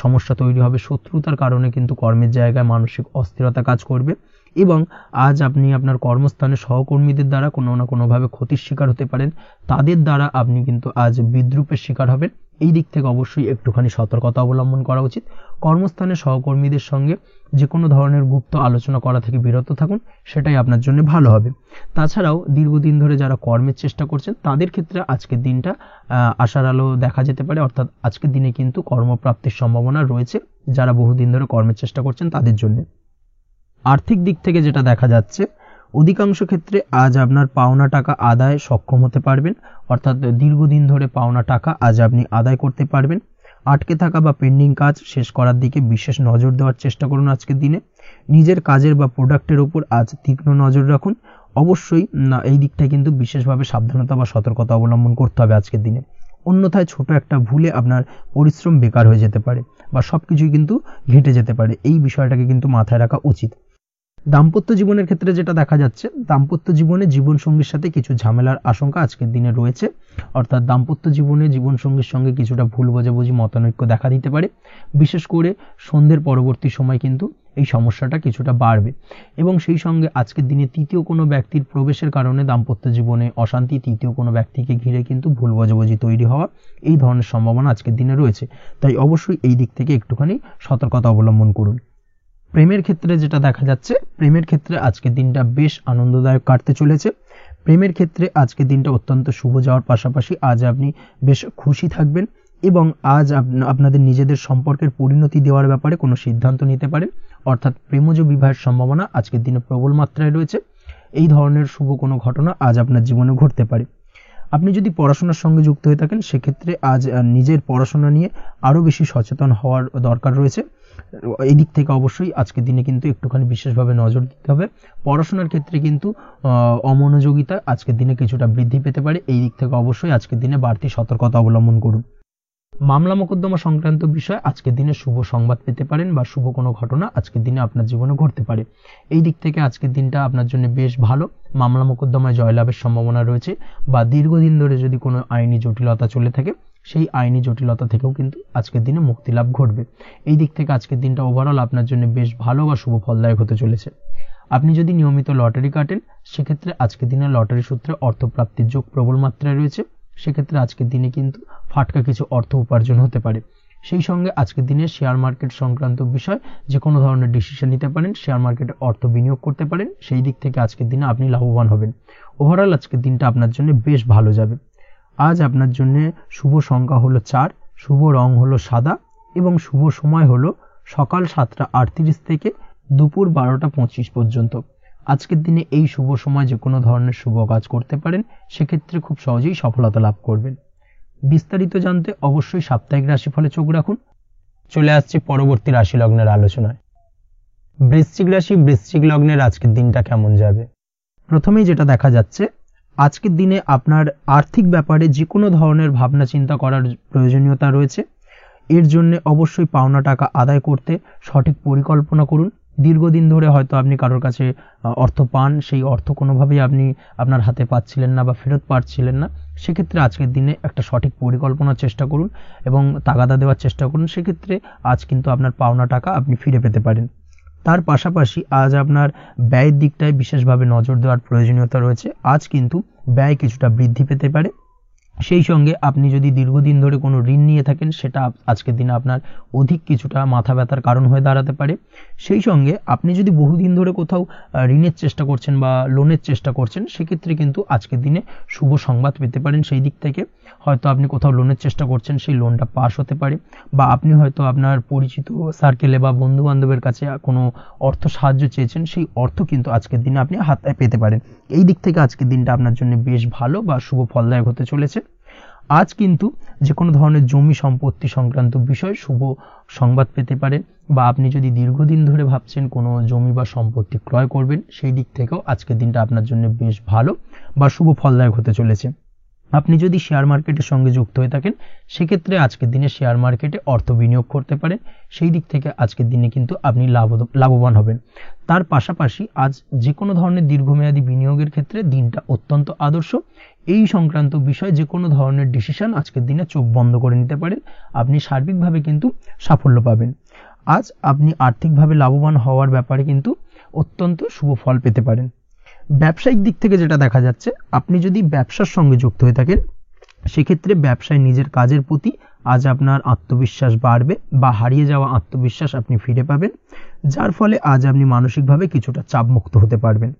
সমস্যা তৈরি হবে। শত্রুতার কারণে কিন্তু কর্মের জায়গায় মানসিক অস্থিরতা কাজ করবে, এবং আজ আপনি আপনার কর্মস্থানে সহকর্মীদের দ্বারা কোনো না কোনোভাবে ক্ষতির শিকার হতে পারেন। তাদের দ্বারা আপনি কিন্তু আজ বিদ্রূপের শিকার হবেন। এই দিক থেকে অবশ্যই একটুখানি সতর্কতা অবলম্বন করা উচিত। কর্মস্থানে সহকর্মীদের সঙ্গে যে কোনো ধরনের গুপ্ত আলোচনা করা থেকে বিরত থাকুন, সেটাই আপনার জন্য ভালো হবে। তাছাড়াও দীর্ঘদিন ধরে যারা কর্মের চেষ্টা করছেন, তাদের ক্ষেত্রে আজকের দিনটা আশার আলো দেখা যেতে পারে। অর্থাৎ আজকের দিনে কিন্তু কর্মপ্রাপ্তির সম্ভাবনা রয়েছে যারা বহুদিন ধরে কর্মের চেষ্টা করছেন তাদের জন্য। আর্থিক দিক থেকে যেটা দেখা যাচ্ছে, অধিকাংশ ক্ষেত্রে আজ আপনার পাওনা টাকা আদায় সক্ষম হতে পারবেন, অর্থাৎ দীর্ঘদিন ধরে পাওনা টাকা আজ আপনি আদায় করতে পারবেন। আটকে থাকা বা পেন্ডিং কাজ শেষ করার দিকে বিশেষ নজর দেওয়ার চেষ্টা করুন আজকের দিনে। নিজের কাজের বা প্রোডাক্টের উপর আজ তীক্ষ্ণ নজর রাখুন। অবশ্যই এই দিকটায় কিন্তু বিশেষভাবে সাবধানতা বা সতর্কতা অবলম্বন করতে হবে আজকের দিনে, অন্যথায় ছোট একটা ভুলে আপনার পরিশ্রম বেকার হয়ে যেতে পারে বা সবকিছুই কিন্তু ঘেটে যেতে পারে। এই বিষয়টাকে কিন্তু মাথায় রাখা উচিত। দাম্পত্য জীবনের ক্ষেত্রে যেটা দেখা যাচ্ছে, দাম্পত্য জীবনে জীবনসঙ্গীর সাথে কিছু ঝামেলার আশঙ্কা আজকের দিনে রয়েছে, অর্থাৎ দাম্পত্য জীবনে জীবনসঙ্গীর সঙ্গে কিছুটা ভুল বোঝাবুঝি মতানৈক্য দেখা দিতে পারে। বিশেষ করে সন্ধ্যের পরবর্তী সময় কিন্তু এই সমস্যাটা কিছুটা বাড়বে এবং সেই সঙ্গে আজকের দিনে তৃতীয় কোনো ব্যক্তির প্রবেশের কারণে দাম্পত্য জীবনে অশান্তি, তৃতীয় কোনো ব্যক্তিকে ঘিরে কিন্তু ভুল বোঝাবুঝি তৈরি হওয়া, এই ধরনের সম্ভাবনা আজকের দিনে রয়েছে। তাই অবশ্যই এই দিক থেকে একটুখানি সতর্কতা অবলম্বন করুন। প্রেমের ক্ষেত্রে যেটা দেখা যাচ্ছে, প্রেমের ক্ষেত্রে আজকের দিনটা বেশ আনন্দদায়ক কাটতে চলেছে। প্রেমের ক্ষেত্রে আজকের দিনটা অত্যন্ত শুভ যাওয়ার পাশাপাশি আজ আপনি বেশ খুশি থাকবেন এবং আজ আপনাদের নিজেদের সম্পর্কের পরিণতি দেওয়ার ব্যাপারে কোনো সিদ্ধান্ত নিতে পারেন, অর্থাৎ প্রেমজ বিবাহের সম্ভাবনা আজকের দিনে প্রবল মাত্রায় রয়েছে। এই ধরনের শুভ কোনো ঘটনা আজ আপনার জীবনে ঘটতে পারে। আপনি যদি পড়াশোনার সঙ্গে যুক্ত হয়ে থাকেন সেক্ষেত্রে আজ নিজের পড়াশোনা নিয়ে আরও বেশি সচেতন হওয়ার দরকার রয়েছে। এই দিক থেকে অবশ্যই আজকের দিনে কিন্তু একটুখানি বিশেষভাবে নজর দিতে হবে। পড়াশোনার ক্ষেত্রে কিন্তু অমনোযোগিতা আজকের দিনে কিছুটা বৃদ্ধি পেতে পারে। এই দিক থেকে অবশ্যই আজকের দিনে বাড়তি সতর্কতা অবলম্বন করুন। মামলা মোকদ্দমা সংক্রান্ত বিষয় আজকের দিনে শুভ সংবাদ পেতে পারেন বা শুভ কোনো ঘটনা আজকের দিনে আপনার জীবনে ঘটতে পারে। এই দিক থেকে আজকের দিনটা আপনার জন্য বেশ ভালো। মামলা মোকদ্দমায় জয়লাভের সম্ভাবনা রয়েছে বা দীর্ঘদিন ধরে যদি কোনো আইনি জটিলতা চলে থাকে সেই আইনি জটিলতা থেকেও কিন্তু আজকের দিনে মুক্তি লাভ ঘটবে। এই দিক থেকে আজকের দিনটা ওভারঅল আপনার জন্য বেশ ভালো বা শুভ ফলদায়ক হতে চলেছে। আপনি যদি নিয়মিত লটারি কাটেন সেক্ষেত্রে আজকের দিনে লটারি সূত্রে অর্থপ্রাপ্তির যোগ প্রবল মাত্রায় রয়েছে। সেক্ষেত্রে আজকের দিনে কিন্তু ফাটকা কিছু অর্থ উপার্জন হতে পারে। সেই সঙ্গে আজকের দিনে শেয়ার মার্কেট সংক্রান্ত বিষয় যে কোনো ধরনের ডিসিশন নিতে পারেন, শেয়ার মার্কেটে অর্থ বিনিয়োগ করতে পারেন, সেই দিক থেকে আজকের দিনে আপনি লাভবান হবেন। ওভারঅল আজকের দিনটা আপনার জন্য বেশ ভালো যাবে। আজ আপনার জন্য শুভ সংখ্যা হলো 4, শুভ রং হলো সাদা এবং শুভ সময় হলো সকাল 7:38 থেকে দুপুর 12:25 পর্যন্ত। আজকের দিনে এই শুভ সময় যে কোনো ধরনের শুভ কাজ করতে পারেন, সেক্ষেত্রে খুব সহজেই সফলতা লাভ করবেন। বিস্তারিত জানতে অবশ্যই সাপ্তাহিক রাশিফলে চোখ রাখুন। চলে আসছে পরবর্তী রাশি লগ্নের আলোচনায়। বৃশ্চিক রাশি, বৃশ্চিক লগ্নের আজকের দিনটা কেমন যাবে? প্রথমেই যেটা দেখা যাচ্ছে, আজকের দিনে আপনার আর্থিক ব্যাপারে যে কোনো ধরনের ভাবনা চিন্তা করার প্রয়োজনীয়তা রয়েছে। এর জন্য অবশ্যই পাওনা টাকা আদায় করতে সঠিক পরিকল্পনা করুন। দীর্ঘদিন ধরে হয়তো আপনি কারোর কাছে অর্থ পান, সেই অর্থ কোনোভাবেই আপনি আপনার হাতে পাচ্ছিলেন না বা ফেরত পাচ্ছিলেন না। সেক্ষেত্রে আজকের দিনে একটা সঠিক পরিকল্পনার চেষ্টা করুন এবং তাগাদা দেওয়ার চেষ্টা করুন। সেক্ষেত্রে আজ কিন্তু আপনার পাওনা টাকা আপনি ফিরে পেতে পারেন। তার পাশাপাশি আজ আপনার ব্যয়ের দিকটায় বিশেষভাবে নজর দেওয়ার প্রয়োজনীয়তা রয়েছে। আজ কিন্তু ব্যয় কিছুটা বৃদ্ধি পেতে পারে। সেই সঙ্গে আপনি যদি দীর্ঘদিন ধরে কোনো ঋণ নিয়ে থাকেন সেটা আজকের দিনে আপনার অধিক কিছুটা মাথা ব্যথার কারণ হয়ে দাঁড়াতে পারে। সেই সঙ্গে আপনি যদি বহুদিন ধরে কোথাও ঋণের চেষ্টা করছেন বা লোনের চেষ্টা করছেন সেক্ষেত্রে কিন্তু আজকের দিনে শুভ সংবাদ পেতে পারেন। সেই দিক থেকে হয়তো আপনি কোথাও লোনের চেষ্টা করছেন, সেই লোনটা পাস হতে পারে বা আপনি হয়তো আপনার পরিচিত সার্কেলে বা বন্ধু বান্ধবের কাছে কোনো অর্থ সাহায্য চেয়েছেন, সেই অর্থ কিন্তু আজকের দিনে আপনি হাতে পেতে পারেন। এই দিক থেকে আজকের দিনটা আপনার জন্য বেশ ভালো বা শুভ ফলদায়ক হতে চলেছে। আজ কিন্তু যে কোনো ধরনের জমি সম্পত্তি সংক্রান্ত বিষয় শুভ সংবাদ পেতে পারেন বা আপনি যদি দীর্ঘদিন ধরে ভাবছেন কোনো জমি বা সম্পত্তি ক্রয় করবেন, সেই দিক থেকেও আজকের দিনটা আপনার জন্য বেশ ভালো বা শুভ ফলদায়ক হতে চলেছে। আপনি যদি শেয়ার মার্কেটের সঙ্গে যুক্ত হয়ে থাকেন সেক্ষেত্রে আজকের দিনে শেয়ার মার্কেটে অর্থ বিনিয়োগ করতে পারেন। সেই দিক থেকে আজকের দিনে কিন্তু আপনি লাভবান হবেন। তার পাশাপাশি আজ যে কোনো ধরনের দীর্ঘমেয়াদী বিনিয়োগের ক্ষেত্রে দিনটা অত্যন্ত আদর্শ। এই সংক্রান্ত বিষয় যে কোনো ধরনের ডিসিশন আজকের দিনে চোখ বন্ধ করে নিতে পারেন, আপনি সার্বিকভাবে কিন্তু সাফল্য পাবেন। আজ আপনি আর্থিকভাবে লাভবান হওয়ার ব্যাপারে কিন্তু অত্যন্ত শুভ ফল পেতে পারেন। ব্যবসায়িক দিক থেকে যেটা দেখা যাচ্ছে, আপনি যদি ব্যবসার সঙ্গে যুক্ত হয়ে থাকেন সেক্ষেত্রে ব্যবসায় নিজের কাজের প্রতি আজ আপনার আত্মবিশ্বাস বাড়বে বা হারিয়ে যাওয়া আত্মবিশ্বাস আপনি ফিরে পাবেন, যার ফলে আজ আপনি মানসিকভাবে কিছুটা চাপমুক্ত হতে পারবেন।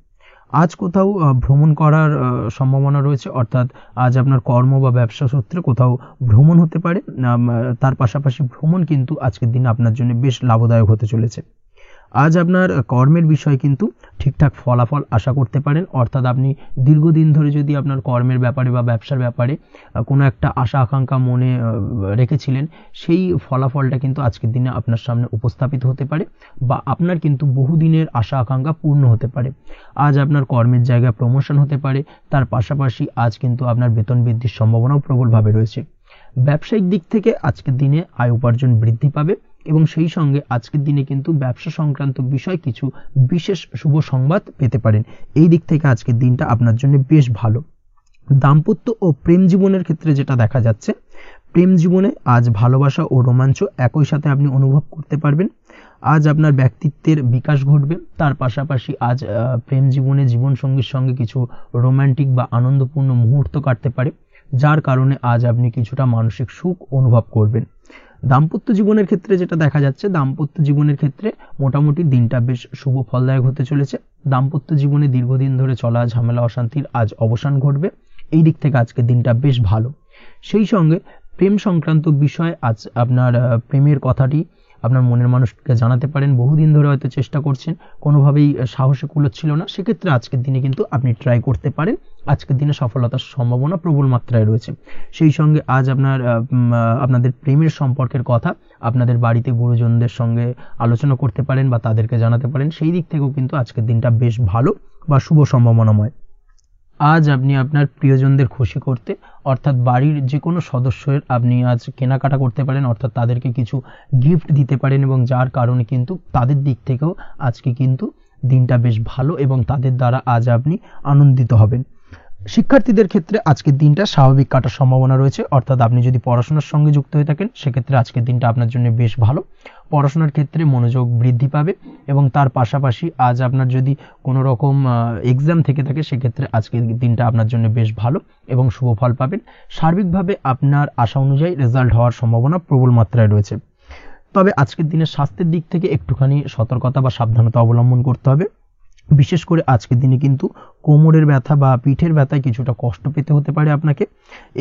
আজ কোথাও ভ্রমণ করার সম্ভাবনা রয়েছে, অর্থাৎ আজ আপনার কর্ম বা ব্যবসা সূত্রে কোথাও ভ্রমণ হতে পারে। তার পাশাপাশি ভ্রমণ কিন্তু আজকের দিনে আপনার জন্য বেশ লাভদায়ক হতে চলেছে। আজ আপনার কর্মের বিষয়ে কিন্তু ঠিকঠাক ফলাফল আশা করতে পারেন, অর্থাৎ আপনি দীর্ঘদিন ধরে যদি আপনার কর্মের ব্যাপারে বা ব্যবসার ব্যাপারে কোনো একটা আশা আকাঙ্ক্ষা মনে রেখেছিলেন, সেই ফলাফলটা কিন্তু আজকের দিনে আপনার সামনে উপস্থাপিত হতে পারে বা আপনার কিন্তু বহুদিনের আশা আকাঙ্ক্ষা পূর্ণ হতে পারে। আজ আপনার কর্মের জায়গায় প্রমোশন হতে পারে, তার পাশাপাশি আজ কিন্তু আপনার বেতন বৃদ্ধির সম্ভাবনাও প্রবলভাবে রয়েছে। ব্যবসায়িক দিক থেকে আজকের দিনে আয় উপার্জন বৃদ্ধি পাবে এবং সেই সঙ্গে আজকের দিনে কিন্তু ব্যবসা সংক্রান্ত বিষয় কিছু বিশেষ শুভ সংবাদ পেতে পারেন। এই দিক থেকে আজকের দিনটা আপনার জন্য বেশ ভালো। দাম্পত্য ও প্রেম জীবনের ক্ষেত্রে যেটা দেখা যাচ্ছে, প্রেম জীবনে আজ ভালোবাসা ও রোমাঞ্চ একই সাথে আপনি অনুভব করতে পারবেন। আজ আপনার ব্যক্তিত্বের বিকাশ ঘটবে, তার পাশাপাশি আজ প্রেম জীবনে জীবনসঙ্গীর সঙ্গে কিছু রোমান্টিক বা আনন্দপূর্ণ মুহূর্ত কাটতে পারে, যার কারণে আজ আপনি কিছুটা মানসিক সুখ অনুভব করবেন। দাম্পত্য জীবনের ক্ষেত্রে যেটা দেখা যাচ্ছে, দাম্পত্য জীবনের ক্ষেত্রে মোটামুটি দিনটা বেশ শুভ ফলদায়ক হতে চলেছে। দাম্পত্য জীবনে দীর্ঘদিন ধরে চলা ঝামেলা অশান্তির আজ অবসান ঘটবে, এই দিক থেকে আজকের দিনটা বেশ ভালো। সেই সঙ্গে প্রেম সংক্রান্ত বিষয় আজ আপনার প্রেমের কথাটি আপনার মনের মানুষকে জানাতে পারেন। বহুদিন ধরে হয়তো চেষ্টা করছেন, কোনোভাবেই সাহসে কুলোচ্ছিল না, সেক্ষেত্রে আজকের দিনে কিন্তু আপনি ট্রাই করতে পারেন। আজকের দিনে সফলতার সম্ভাবনা প্রবল মাত্রায় রয়েছে। সেই সঙ্গে আজ আপনাদের প্রেমের সম্পর্কের কথা আপনাদের বাড়িতে গুরুজনদের সঙ্গে আলোচনা করতে পারেন বা তাদেরকে জানাতে পারেন। সেই দিক থেকেও কিন্তু আজকের দিনটা বেশ ভালো বা শুভ সম্ভাবনাময়। আজ আপনি আপনার প্রিয়জনদের খুশি করতে, অর্থাৎ বাড়ির যে কোনো সদস্যের আপনি আজ কেনাকাটা করতে পারেন, অর্থাৎ তাদেরকে কিছু গিফট দিতে পারেন এবং যার কারণে কিন্তু তাদের দিক থেকেও আজকে কিন্তু দিনটা বেশ ভালো এবং তাদের দ্বারা আজ আপনি আনন্দিত হবেন। শিক্ষার্থীদের ক্ষেত্রে আজকের দিনটা স্বাভাবিক কাটার সম্ভাবনা রয়েছে, অর্থাৎ আপনি যদি পড়াশোনার সঙ্গে যুক্ত হয়ে থাকেন সেক্ষেত্রে আজকের দিনটা আপনার জন্য বেশ ভালো। পড়াশোনার ক্ষেত্রে মনোযোগ বৃদ্ধি পাবে এবং তার পাশাপাশি আজ আপনার যদি কোনো রকম এক্সাম থেকে থাকে সেক্ষেত্রে আজকের দিনটা আপনার জন্য বেশ ভালো এবং শুভ ফল পাবেন। সার্বিকভাবে আপনার আশা অনুযায়ী রেজাল্ট হওয়ার সম্ভাবনা প্রবল মাত্রায় রয়েছে। তবে আজকের দিনে স্বাস্থ্যের দিক থেকে একটুখানি সতর্কতা বা সাবধানতা অবলম্বন করতে হবে। বিশেষ করে আজকের দিনে কিন্তু কোমরের ব্যথা বা পিঠের ব্যথায় কিছুটা কষ্ট পেতে হতে পারে আপনাকে,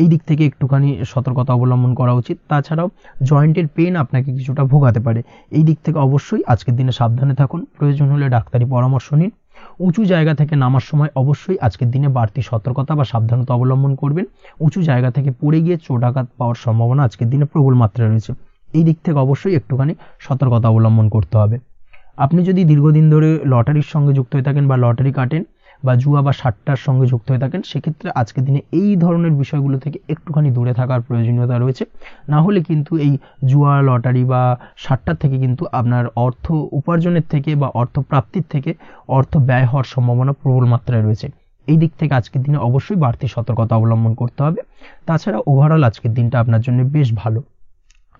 এই দিক থেকে একটুখানি সতর্কতা অবলম্বন করা উচিত। তাছাড়াও জয়েন্টের পেন আপনাকে কিছুটা ভোগাতে পারে, এই দিক থেকে অবশ্যই আজকের দিনে সাবধানে থাকুন। প্রয়োজন হলে ডাক্তারি পরামর্শ নিন। উঁচু জায়গা থেকে নামার সময় অবশ্যই আজকের দিনে বাড়তি সতর্কতা বা সাবধানতা অবলম্বন করবেন। উঁচু জায়গা থেকে পড়ে গিয়ে চোটাঘাত পাওয়ার সম্ভাবনা আজকের দিনে প্রবল মাত্রায় রয়েছে, এই দিক থেকে অবশ্যই একটুখানি সতর্কতা অবলম্বন করতে হবে। আপনি যদি দীর্ঘদিন ধরে লটারির সঙ্গে যুক্ত হয়ে থাকেন বা লটারি কাটেন বা জুয়া বা সাট্টার সঙ্গে যুক্ত হয়ে থাকেন সেক্ষেত্রে আজকের দিনে এই ধরনের বিষয়গুলো থেকে একটুখানি দূরে থাকার প্রয়োজনীয়তা রয়েছে। না হলে কিন্তু এই জুয়া, লটারি বা সাট্টার থেকে কিন্তু আপনার অর্থ উপার্জনের থেকে বা অর্থ প্রাপ্তির থেকে অর্থ ব্যয় হওয়ার সম্ভাবনা প্রবল মাত্রায় রয়েছে। এই দিক থেকে আজকের দিনে অবশ্যই বাড়তি সতর্কতা অবলম্বন করতে হবে। তাছাড়া ওভারঅল আজকের দিনটা আপনার জন্য বেশ ভালো।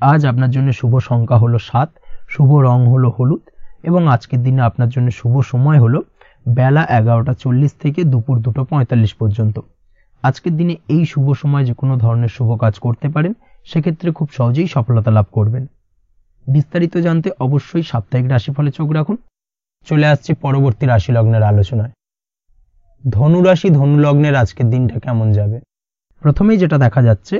আজ আপনার জন্য শুভ সংখ্যা হলো 7, শুভ রং হলো হলুদ এবং আজকের দিনে আপনার জন্য শুভ সময় হলো বেলা 11:40 থেকে দুপুর 2:45 পর্যন্ত। আজকের দিনে এই শুভ সময় যে কোনো ধরনের শুভ কাজ করতে পারেন, সেক্ষেত্রে খুব সহজেই সফলতা লাভ করবেন। বিস্তারিত জানতে অবশ্যই সাপ্তাহিক রাশিফলে চোখ রাখুন। চলে আসছে পরবর্তী রাশি লগ্নের আলোচনায়। ধনু রাশি, ধনু লগ্নের আজকের দিনটা কেমন যাবে? প্রথমেই যেটা দেখা যাচ্ছে,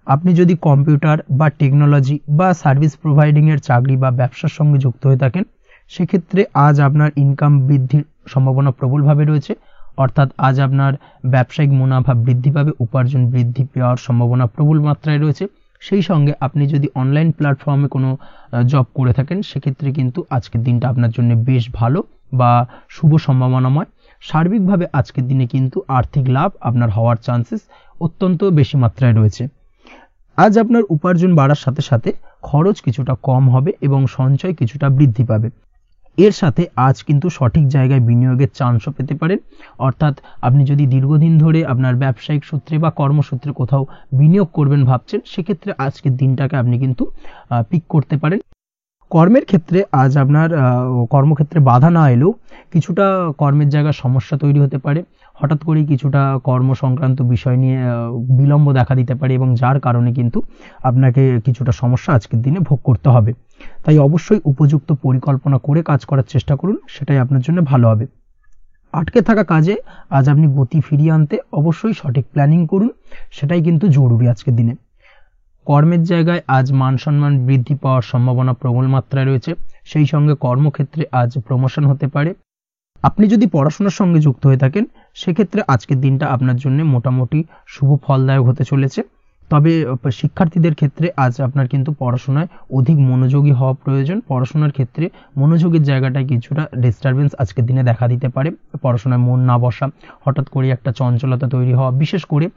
আপনি যদি কম্পিউটার বা টেকনোলজি বা সার্ভিস প্রোভাইডিং এর চাকরি বা ব্যবসার সঙ্গে যুক্ত হয়ে থাকেন সেক্ষেত্রে আজ আপনার ইনকাম বৃদ্ধির সম্ভাবনা প্রবলভাবে রয়েছে, অর্থাৎ আজ আপনার ব্যবসায়িক মুনাফা বৃদ্ধি পাবে, উপার্জন বৃদ্ধি পাওয়ার সম্ভাবনা প্রবল মাত্রায় রয়েছে। সেই সঙ্গে আপনি যদি অনলাইন প্ল্যাটফর্মে কোনো জব করে থাকেন সেক্ষেত্রে কিন্তু আজকের দিনটা আপনার জন্য বেশ ভালো বা শুভ সম্ভাবনাময়। সার্বিকভাবে আজকের দিনে কিন্তু আর্থিক লাভ আপনার হওয়ার চান্সেস অত্যন্ত বেশি মাত্রায় রয়েছে। আজ আপনার উপার্জন বাড়ার সাথে সাথে খরচ কিছুটা কম হবে এবং সঞ্চয় কিছুটা বৃদ্ধি পাবে। এর সাথে আজ কিন্তু সঠিক জায়গায় বিনিয়োগের চান্সও পেতে পারেন, অর্থাৎ আপনি যদি দীর্ঘদিন ধরে আপনার ব্যবসায়িক সূত্রে বা কর্মসূত্রে কোথাও বিনিয়োগ করবেন ভাবছেন সেক্ষেত্রে আজকের দিনটাকে আপনি কিন্তু পিক করতে পারেন। কর্মের ক্ষেত্রে আজ আপনার কর্মক্ষেত্রে বাধা না এলেও কিছুটা কর্মের জায়গায় সমস্যা তৈরি হতে পারে, হঠাৎ করেই কিছুটা কর্ম সংক্রান্ত বিষয় নিয়ে বিলম্ব দেখা দিতে পারে এবং যার কারণে কিন্তু আপনাকে কিছুটা সমস্যা আজকের দিনে ভোগ করতে হবে। তাই অবশ্যই উপযুক্ত পরিকল্পনা করে কাজ করার চেষ্টা করুন, সেটাই আপনার জন্য ভালো হবে। আটকে থাকা কাজে আজ আপনি গতি ফিরিয়ে আনতে অবশ্যই সঠিক প্ল্যানিং করুন, সেটাই কিন্তু জরুরি আজকের দিনে। কর্মের জায়গায় আজ মান সম্মান বৃদ্ধি পাওয়ার সম্ভাবনা প্রবল মাত্রায় রয়েছে। সেই সঙ্গে কর্মক্ষেত্রে আজ প্রমোশন হতে পারে। আপনি যদি পড়াশোনার সঙ্গে যুক্ত হয়ে থাকেন সেক্ষেত্রে আজকের দিনটা আপনার জন্য মোটামুটি শুভ ফলদায়ক হতে চলেছে। তবে শিক্ষার্থীদের ক্ষেত্রে আজ আপনার কিন্তু পড়াশোনায় অধিক মনোযোগী হওয়া প্রয়োজন। পড়াশোনার ক্ষেত্রে মনোযোগের জায়গাটায় কিছুটা ডিস্টারবেন্স আজকের দিনে দেখা দিতে পারে। পড়াশোনায় মন না বসা, হঠাৎ করে একটা চঞ্চলতা তৈরি হওয়া, বিশেষ করে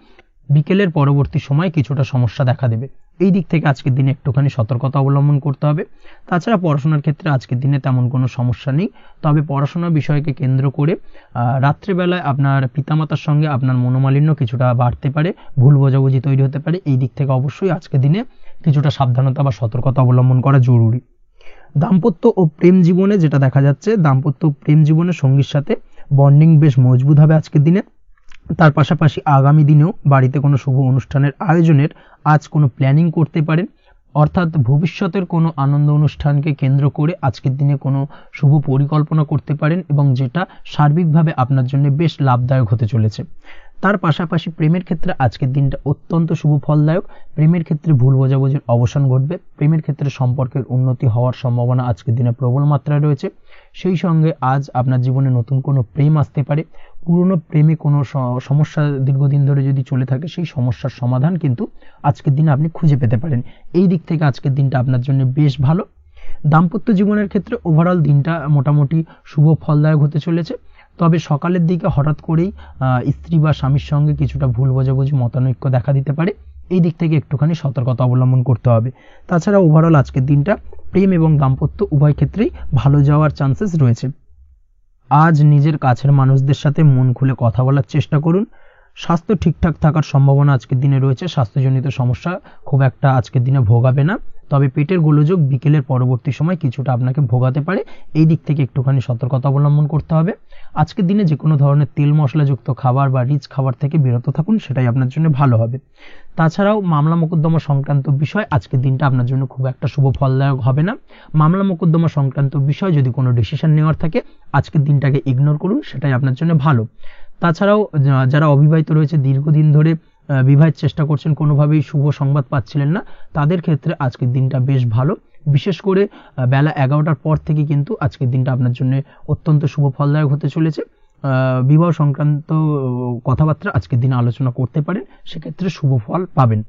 বিকেলের পরবর্তী সময় কিছুটা সমস্যা দেখা দেবে। এই দিক থেকে আজকের দিনে একটুখানি সতর্কতা অবলম্বন করতে হবে। তাছাড়া পড়াশোনার ক্ষেত্রে আজকের দিনে তেমন কোনো সমস্যা নেই। তবে পড়াশোনার বিষয়কে কেন্দ্র করে রাত্রেবেলায় আপনার পিতামাতার সঙ্গে আপনার মনোমালিন্য কিছুটা বাড়তে পারে, ভুল বোঝাবুঝি তৈরি হতে পারে। এই দিক থেকে অবশ্যই আজকের দিনে কিছুটা সাবধানতা বা সতর্কতা অবলম্বন করা জরুরি। দাম্পত্য ও প্রেম জীবনে যেটা দেখা যাচ্ছে, দাম্পত্য প্রেম জীবনে সঙ্গীর সাথে বন্ডিং বেশ মজবুত হবে আজকের দিনে। তার পাশাপাশি আগামী দিনেও বাড়িতে কোনো শুভ অনুষ্ঠানের আয়োজনের আজ কোনো প্ল্যানিং করতে পারেন, অর্থাৎ ভবিষ্যতের কোনো আনন্দ অনুষ্ঠানকে কেন্দ্র করে আজকের দিনে কোনো শুভ পরিকল্পনা করতে পারেন এবং যেটা সার্বিকভাবে আপনার জন্য বেশ লাভদায়ক হতে চলেছে। তার পাশাপাশি প্রেমের ক্ষেত্রে আজকের দিনটা অত্যন্ত শুভ ফলদায়ক। প্রেমের ক্ষেত্রে ভুল বোঝাবুঝির অবসান ঘটবে। প্রেমের ক্ষেত্রে সম্পর্কের উন্নতি হওয়ার সম্ভাবনা আজকের দিনে প্রবল মাত্রায় রয়েছে। সেই সঙ্গে আজ আপনার জীবনে নতুন কোনো প্রেম আসতে পারে। পুরনো প্রেমে কোনো সমস্যা দীর্ঘদিন ধরে যদি চলে থাকে সেই সমস্যার সমাধান কিন্তু আজকের দিনে আপনি খুঁজে পেতে পারেন। এই দিক থেকে আজকের দিনটা আপনার জন্য বেশ ভালো। দাম্পত্য জীবনের ক্ষেত্রে ওভারঅল দিনটা মোটামুটি শুভ ফলদায়ক হতে চলেছে। তবে সকালের দিকে হঠাৎ করেই স্ত্রী বা স্বামীর সঙ্গে কিছুটা ভুল বোঝাবুঝি, মতানৈক্য দেখা দিতে পারে। এই দিক থেকে একটুখানি সতর্কতা অবলম্বন করতে হবে। তাছাড়া ওভারঅল আজকের দিনটা প্রেম এবং দাম্পত্য উভয় ক্ষেত্রেই ভালো যাওয়ার চান্সেস রয়েছে। আজ নিজের কাছের মানুষদের সাথে মন খুলে কথা বলার চেষ্টা করুন। স্বাস্থ্য ঠিকঠাক থাকার সম্ভাবনা আজকের দিনে রয়েছে। স্বাস্থ্যজনিত সমস্যা খুব একটা আজকের দিনে ভোগাবে না। তবে পেটের গোলযোগ বিকেলের পরবর্তী সময় কিছুটা আপনাকে ভোগাতে পারে। এই দিক থেকে একটুখানি সতর্কতা অবলম্বন করতে হবে। আজকের দিনে যে কোনো ধরনের তেল মশলাযুক্ত খাবার বা রিচ খাবার থেকে বিরত থাকুন, সেটাই আপনার জন্য ভালো হবে। তাছাড়াও মামলা মোকদ্দমা সংক্রান্ত বিষয় আজকের দিনটা আপনার জন্য খুব একটা শুভ ফলদায়ক হবে না। মামলা মোকদ্দমা সংক্রান্ত বিষয় যদি কোনো ডিসিশন নেওয়ার থাকে আজকের দিনটাকে ইগনোর করুন, সেটাই আপনার জন্য ভালো। তাছাড়াও যারা অবিবাহিত রয়েছে, দীর্ঘদিন ধরে বিবাহের চেষ্টা করছেন, কোনোভাবেই শুভ সংবাদ পাচ্ছিলেন না, তাদের ক্ষেত্রে আজকের দিনটা বেশ ভালো। বিশেষ করে বেলা 11টার পর থেকে কিন্তু আজকের দিনটা আপনার জন্য অত্যন্ত শুভ ফলদায়ক হতে চলেছে। বিবাহ সংক্রান্ত কথাবার্তা আজকের দিনে আলোচনা করতে পারেন, সেক্ষেত্রে শুভ ফল পাবেন।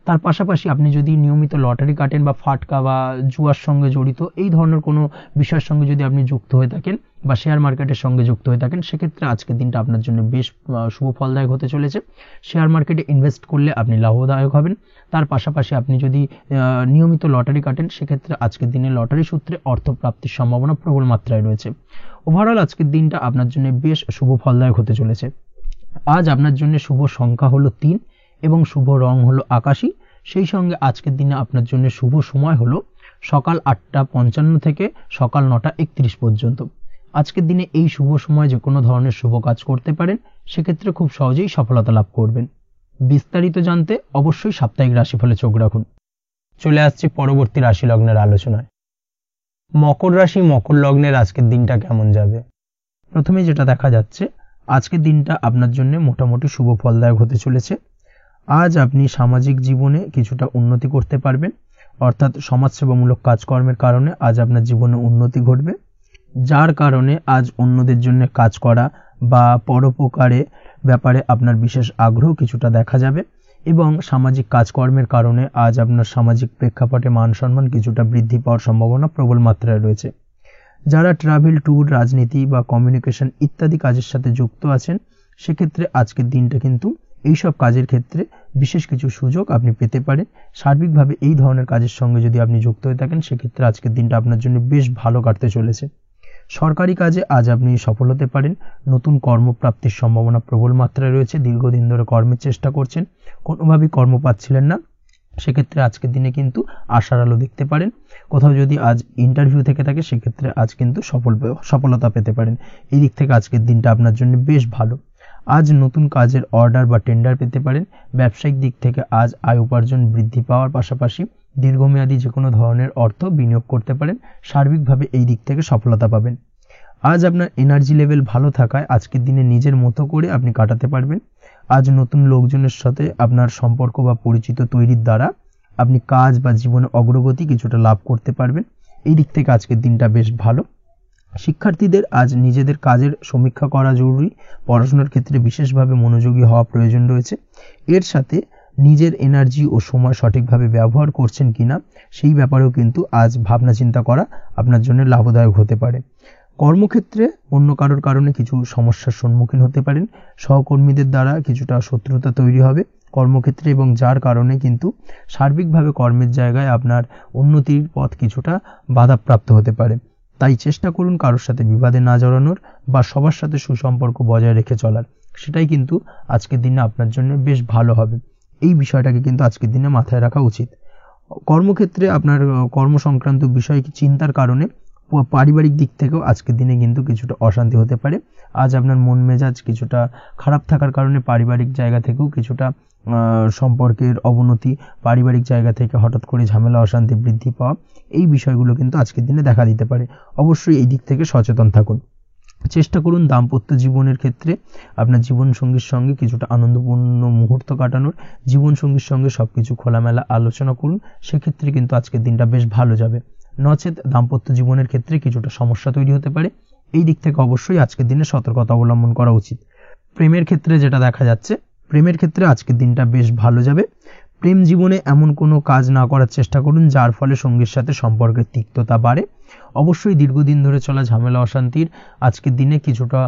তার পাশাপাশি আপনি যদি নিয়মিত লটারি কাটেন বা ফাটকা বা জুয়ার সঙ্গে জড়িত এই ধরনের কোনো বিষয়ের সঙ্গে যদি আপনি যুক্ত হয়ে থাকেন বা শেয়ার মার্কেটের সঙ্গে যুক্ত হয়ে থাকেন, সেক্ষেত্রে আজকের দিনটা আপনার জন্য বেশ শুভ ফলদায়ক হতে চলেছে। শেয়ার মার্কেটে ইনভেস্ট করলে আপনি লাভদায়ক হবেন। তার পাশাপাশি আপনি যদি নিয়মিত লটারি কাটেন, সেক্ষেত্রে আজকের দিনে লটারি সূত্রে অর্থ প্রাপ্তির সম্ভাবনা প্রবল মাত্রায় রয়েছে। ওভারঅল আজকের দিনটা আপনার জন্য বেশ শুভ ফলদায়ক হতে চলেছে। আজ আপনার জন্য শুভ সংখ্যা হলো 3 এবং শুভ রং হলো আকাশী। সেই সঙ্গে আজকের দিনে আপনার জন্য শুভ সময় হলো সকাল 8:55 থেকে সকাল 9:31 পর্যন্ত। আজকের দিনে এই শুভ সময় যে কোনো ধরনের শুভ কাজ করতে পারেন, সেক্ষেত্রে খুব সহজেই সফলতা লাভ করবেন। বিস্তারিত জানতে অবশ্যই সাপ্তাহিক রাশিফলে চোখ রাখুন। চলে আসছি পরবর্তী রাশি লগ্নের আলোচনায়। মকর রাশি, মকর লগ্নের আজকের দিনটা কেমন যাবে? প্রথমে যেটা দেখা যাচ্ছে, আজকের দিনটা আপনার জন্য মোটামুটি শুভ ফলদায়ক হতে চলেছে। আজ আপনি সামাজিক জীবনে কিছুটা উন্নতি করতে পারবেন, অর্থাৎ সমাজসেবামূলক কাজকর্মের কারণে আজ আপনার জীবনে উন্নতি ঘটবে, যার কারণে আজ অন্যদের জন্য কাজ করা বা পরোপকারে ব্যাপারে আপনার বিশেষ আগ্রহ কিছুটা দেখা যাবে এবং সামাজিক কাজকর্মের কারণে আজ আপনার সামাজিক প্রেক্ষাপটে মান সম্মান কিছুটা বৃদ্ধি পাওয়ার সম্ভাবনা প্রবল মাত্রায় রয়েছে। যারা ট্রাভেল, ট্যুর, রাজনীতি বা কমিউনিকেশন ইত্যাদি কাজের সাথে যুক্ত আছেন, সেক্ষেত্রে আজকের দিনটা কিন্তু এইসব কাজের ক্ষেত্রে বিশেষ কিছু সুযোগ আপনি পেতে পারেন। সার্বিকভাবে এই ধরনের কাজের সঙ্গে যদি আপনি যুক্ত হয়ে থাকেন, সেক্ষেত্রে আজকের দিনটা আপনার জন্য বেশ ভালো কাটতে চলেছে। সরকারি কাজে আজ আপনি সফল হতে পারেন। নতুন কর্মপ্রাপ্তির সম্ভাবনা প্রবল মাত্রায় রয়েছে। দীর্ঘদিন ধরে কর্মের চেষ্টা করছেন, কোনোভাবেই কর্ম পাচ্ছিলেন না, সেক্ষেত্রে আজকের দিনে কিন্তু আশার আলো দেখতে পারেন। কোথাও যদি আজ ইন্টারভিউ থেকে থাকে, সেক্ষেত্রে আজ কিন্তু সফলতা পেতে পারেন। এই দিক থেকে আজকের দিনটা আপনার জন্য বেশ ভালো। আজ নতুন কাজের অর্ডার বা টেন্ডার পেতে পারেন। ব্যবসায়িক দিক থেকে আজ আয় উপার্জন বৃদ্ধি পাওয়ার পাশাপাশি দীর্ঘমেয়াদী যে কোনো ধরনের অর্থ বিনিয়োগ করতে পারেন। সার্বিকভাবে এই দিক থেকে সফলতা পাবেন। আজ আপনার এনার্জি লেভেল ভালো থাকায় আজকের দিনে নিজের মতো করে আপনি কাটাতে পারবেন। আজ নতুন লোকজনের সাথে আপনার সম্পর্ক বা পরিচিত তৈরির দ্বারা আপনি কাজ বা জীবনে অগ্রগতি কিছুটা লাভ করতে পারবেন। এই দিক থেকে আজকের দিনটা বেশ ভালো। শিক্ষার্থীদের আজ নিজেদের কাজের সমীক্ষা করা জরুরি, পড়াশোনার ক্ষেত্রে বিশেষভাবে মনোযোগী হওয়া প্রয়োজন রয়েছে। এর সাথে নিজের এনার্জি ও সময় সঠিকভাবে ব্যবহার করছেন কিনা সেই ব্যাপারেও কিন্তু আজ ভাবনা চিন্তা করা আপনার জন্য লাভদায়ক হতে পারে। কর্মক্ষেত্রে অন্য কারোর কারণে কিছু সমস্যার সম্মুখীন হতে পারেন, সহকর্মীদের দ্বারা কিছুটা শত্রুতা তৈরি হবে কর্মক্ষেত্রে, এবং যার কারণে কিন্তু সার্বিকভাবে কর্মের জায়গায় আপনার উন্নতির পথ কিছুটা বাধাপ্রাপ্ত হতে পারে। তাই চেষ্টা করুন কারোর সাথে বিবাদে না জড়ানোর বা সবার সাথে সুসম্পর্ক বজায় রেখে চলার, সেটাই কিন্তু আজকের দিনে আপনার জন্য বেশ ভালো হবে। এই বিষয়টাকে কিন্তু আজকের দিনে মাথায় রাখা উচিত। কর্মক্ষেত্রে আপনার কর্মসংক্রান্ত বিষয় চিন্তার কারণে পারিবারিক দিক থেকেও আজকের দিনে কিন্তু কিছুটা অশান্তি হতে পারে। আজ আপনার মন মেজাজ কিছুটা খারাপ থাকার কারণে পারিবারিক জায়গা থেকেও কিছুটা সম্পর্কের অবনতি, পারিবারিক জায়গা থেকে হঠাৎ করে ঝামেলা অশান্তি বৃদ্ধি পাওয়া, এই বিষয়গুলো কিন্তু আজকের দিনে দেখা দিতে পারে। অবশ্যই এই দিক থেকে সচেতন থাকুন। চেষ্টা করুন দাম্পত্য জীবনের ক্ষেত্রে আপনার জীবনসঙ্গীর সঙ্গে কিছুটা আনন্দপূর্ণ মুহূর্ত কাটানোর, জীবনসঙ্গীর সঙ্গে সবকিছু খোলামেলা আলোচনা করুন, সেক্ষেত্রে কিন্তু আজকের দিনটা বেশ ভালো যাবে। নচেত দাম্পত্য জীবনের ক্ষেত্রে কিছুটা সমস্যা তৈরি হতে পারে। এই দিক থেকে অবশ্যই আজকের দিনে সতর্কতা অবলম্বন করা উচিত। প্রেমের ক্ষেত্রে যেটা দেখা যাচ্ছে, প্রেমের ক্ষেত্রে আজকের দিনটা বেশ ভালো যাবে। প্রেম জীবনে এমন কোনো কাজ না করার চেষ্টা করুন যার ফলে সঙ্গীর সাথে সম্পর্কের তিক্ততা বাড়ে। অবশ্যই দীর্ঘদিন ধরে চলা ঝামেলা অশান্তির আজকের দিনে কিছুটা